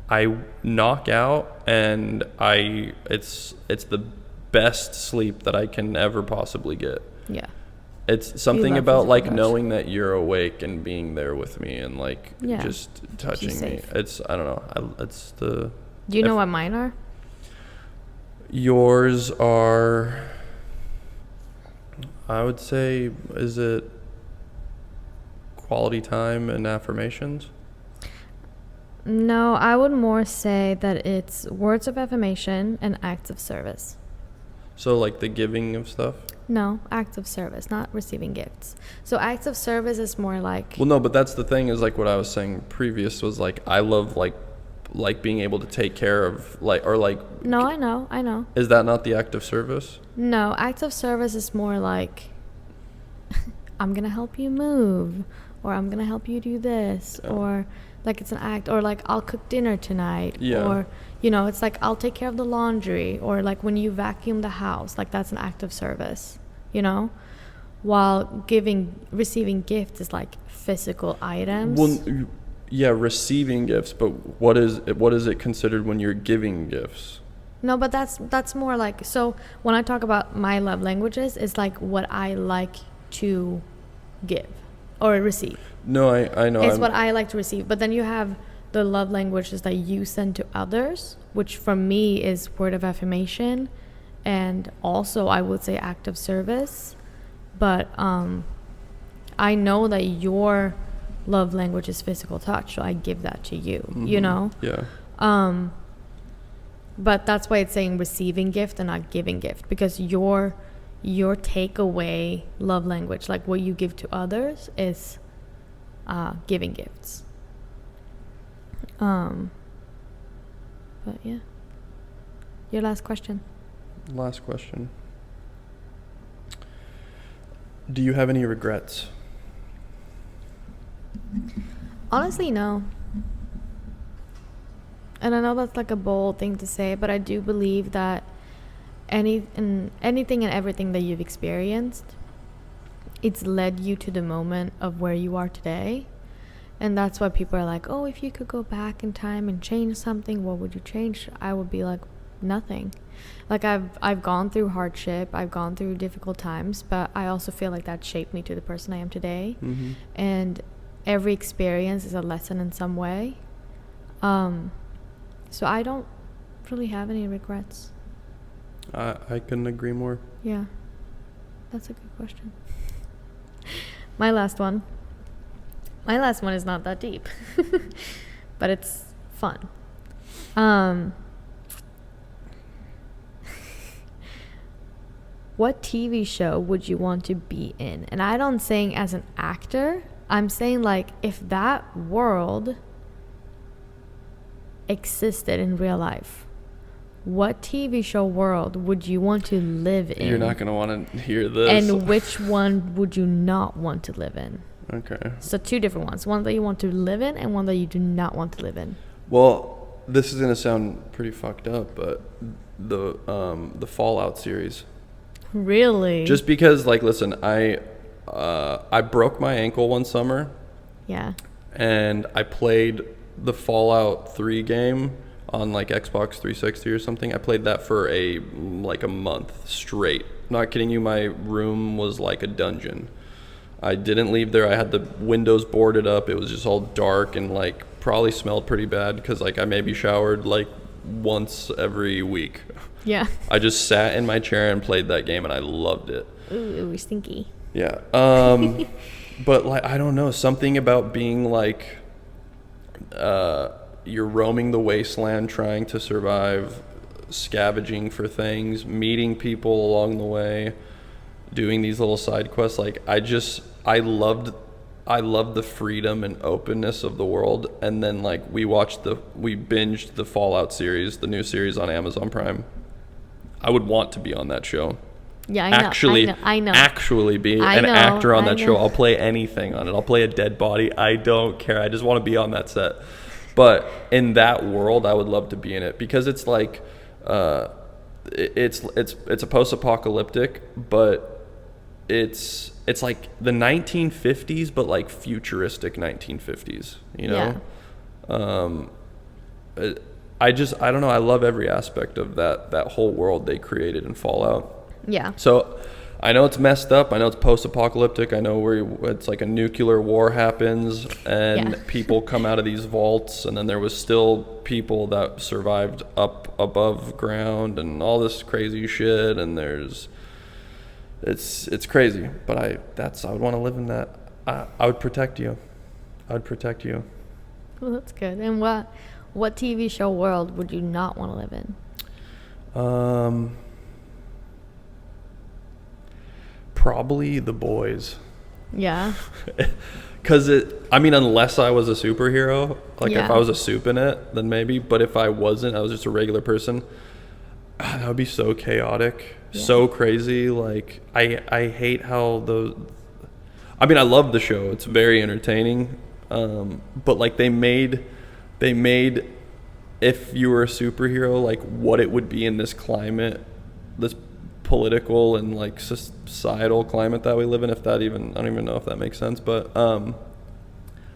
I knock out, and it's the best sleep that I can ever possibly get. Yeah. It's something about like knowing that you're awake and being there with me and like just touching me. It's, I don't know. It's the. Do you know what mine are? Yours are, I would say, is it quality time and affirmations? No, I would more say that it's words of affirmation and acts of service. So like the giving of stuff? No, acts of service, not receiving gifts. So acts of service is more like... Well, no, but that's the thing, is like what I was saying previous was like I love like being able to take care of like, or like... No, I know. Is that not the act of service? No, acts of service is more like I'm going to help you move, or I'm going to help you do this, or like it's an act, or like I'll cook dinner tonight, or... You know, it's like I'll take care of the laundry, or like when you vacuum the house, like that's an act of service, you know? While receiving gifts is like physical items. Well, yeah, receiving gifts, but what is it considered when you're giving gifts? No, but that's more like, so when I talk about my love languages, it's like what I like to give. or receive. No, I know. It's what I like to receive. But then you have the love languages that you send to others, which for me is word of affirmation, and also I would say act of service. But I know that your love language is physical touch, so I give that to you. You know. Yeah. But that's why it's saying receiving gift and not giving gift, because your takeaway love language, like what you give to others, is giving gifts. But yeah, your last question. Do you have any regrets? Honestly, no. And I know that's like a bold thing to say, but I do believe that anything and everything that you've experienced, it's led you to the moment of where you are today. And that's why people are like, oh, if you could go back in time and change something, what would you change? I would be like, nothing. Like I've gone through hardship, I've gone through difficult times, but I also feel like that shaped me to the person I am today. And every experience is a lesson in some way. So I don't really have any regrets. I couldn't agree more. Yeah, that's a good question. My last one is not that deep, but it's fun. What TV show would you want to be in? And I don't saying as an actor, I'm saying like if that world existed in real life, what TV show world would you want to live in? You're not going to want to hear this. And which one would you not want to live in? Okay. So two different ones. One that you want to live in and one that you do not want to live in. Well, this is going to sound pretty fucked up, but the Fallout series. Really? Just because, like, listen, I broke my ankle one summer. Yeah. And I played the Fallout 3 game on like Xbox 360 or something. I played that for a month straight. Not kidding you, my room was like a dungeon. I didn't leave there. I had the windows boarded up. It was just all dark and like probably smelled pretty bad because like I maybe showered like once every week. Yeah. I just sat in my chair and played that game and I loved it. Ooh, it was stinky. Yeah. But like I don't know, something about being like you're roaming the wasteland trying to survive, scavenging for things, meeting people along the way, doing these little side quests. Like I loved the freedom and openness of the world. And then like we binged the Fallout series, the new series on Amazon Prime. I would want to be on that show. Yeah, I know. I know. Actually be an actor on that show. I'll play anything on it. I'll play a dead body. I don't care. I just want to be on that set. But in that world, I would love to be in it because it's like, it's a post-apocalyptic, but it's like the 1950s, but like futuristic 1950s. You know. Yeah. I don't know. I love every aspect of that whole world they created in Fallout. Yeah. So I know it's messed up. I know it's post-apocalyptic. I know where it's like a nuclear war happens and people come out of these vaults, and then there was still people that survived up above ground and all this crazy shit. And it's crazy. But I would want to live in that. I would protect you. I'd protect you. Well, that's good. And what TV show world would you not want to live in? Probably The Boys. Yeah. Because unless I was a superhero, like if I was a soup in it, then maybe. But if I wasn't, I was just a regular person, that would be so chaotic, so crazy. Like I hate how I love the show. It's very entertaining. But like they made if you were a superhero, like what it would be in this climate, this political and like societal climate that we live in, I don't even know if that makes sense, but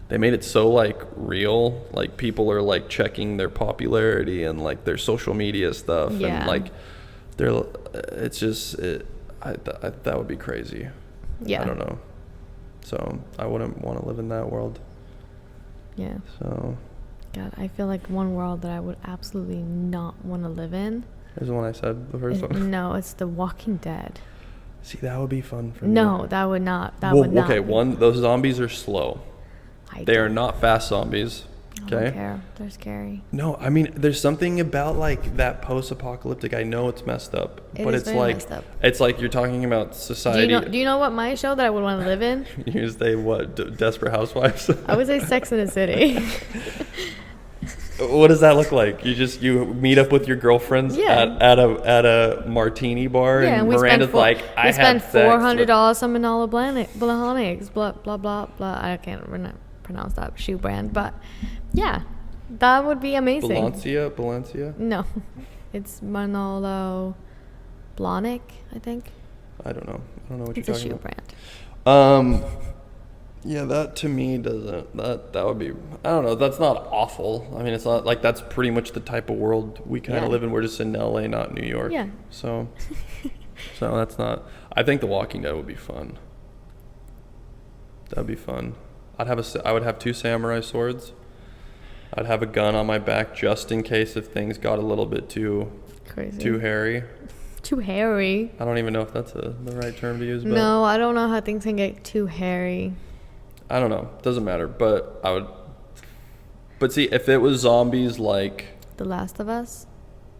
they made it so like real, like people are like checking their popularity and like their social media stuff and like that would be crazy. I don't know. So I wouldn't want to live in that world. Yeah. So. God, I feel like one world that I would absolutely not want to live in. Is the one I said, the first one? No, it's The Walking Dead. See, that would be fun for me. No, that would not. That well, would not. okay, be. those zombies are slow. They are not fast zombies. Okay. I don't care. They're scary. No, I mean, there's something about like that post-apocalyptic. I know it's messed up, but it's like messed up. it's like you're talking about society. Do you know what my show that I would want to live in? You say what? Desperate Housewives. I would say Sex in the City. What does that look like? You meet up with your girlfriends at a martini bar, and Miranda's like, I had sex. We spent $400 on Manolo Blahniks, blah blah blah blah. I can't pronounce that shoe brand, but yeah, that would be amazing. Balencia. No, it's Manolo Blahnik, I think. I don't know what you're talking about. It's a shoe brand. Yeah, that to me doesn't. That would be. I don't know. That's not awful. I mean, it's not like that's pretty much the type of world we kind of live in. We're just in LA, not New York. Yeah. So that's not. I think The Walking Dead would be fun. That'd be fun. I would have 2 samurai swords. I'd have a gun on my back just in case if things got a little bit too crazy, too hairy. Too hairy. I don't even know if that's the right term to use. But no, I don't know how things can get too hairy. I don't know. Doesn't matter. But I would. But see, if it was zombies like The Last of Us,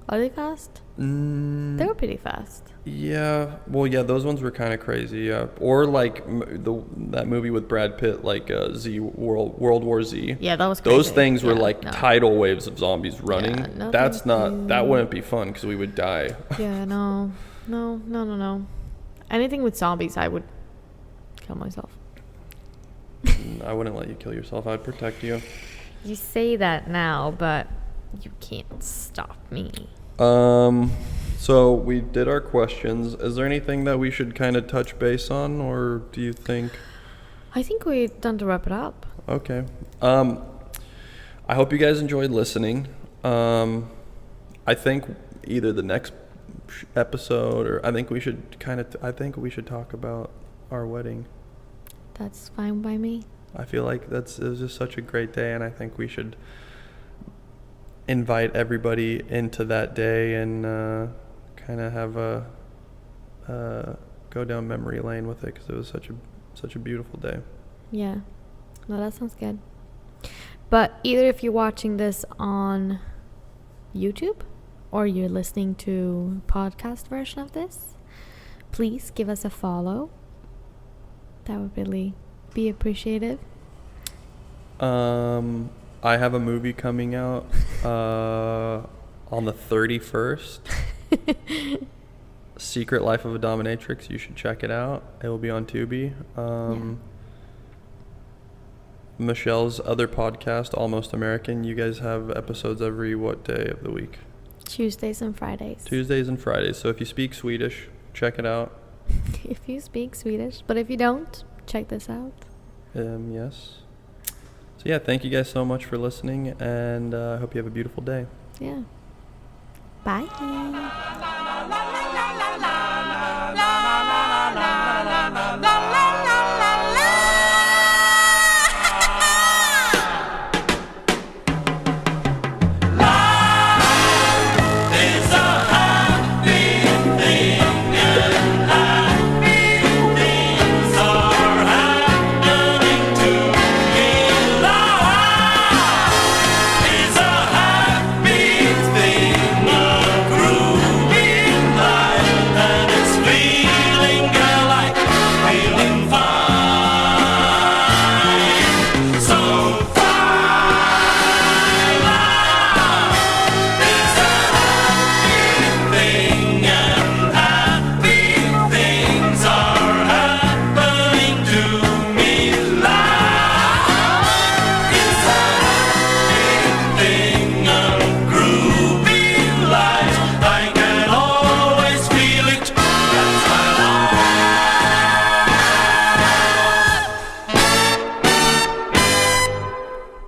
are they fast? They were pretty fast. Yeah. Well, yeah, those ones were kind of crazy. Yeah. Or like that movie with Brad Pitt, like World War Z. Yeah, that was crazy. Those things were like tidal waves of zombies running. Yeah, That's not. That wouldn't be fun because we would die. Yeah. No. Anything with zombies, I would kill myself. I wouldn't let you kill yourself. I'd protect you. You say that now, but you can't stop me. So we did our questions. Is there anything that we should kind of touch base on, or do you think? I think we're done to wrap it up. Okay. I hope you guys enjoyed listening. I think either the next episode or I think we should talk about our wedding. That's fine by me. I feel like it was just such a great day, and I think we should invite everybody into that day and kind of have go down memory lane with it because it was such a beautiful day. Yeah. No, that sounds good. But either if you're watching this on YouTube or you're listening to podcast version of this, please give us a follow. That would really be appreciative. I have a movie coming out on the 31st. Secret Life of a Dominatrix. You should check it out. It will be on Tubi. Michelle's other podcast, Almost American. You guys have episodes every what day of the week? Tuesdays and Fridays. So if you speak Swedish, check it out. If you speak Swedish, but if you don't, check this out. Yes. So yeah, thank you guys so much for listening, and I hope you have a beautiful day. Yeah. Bye.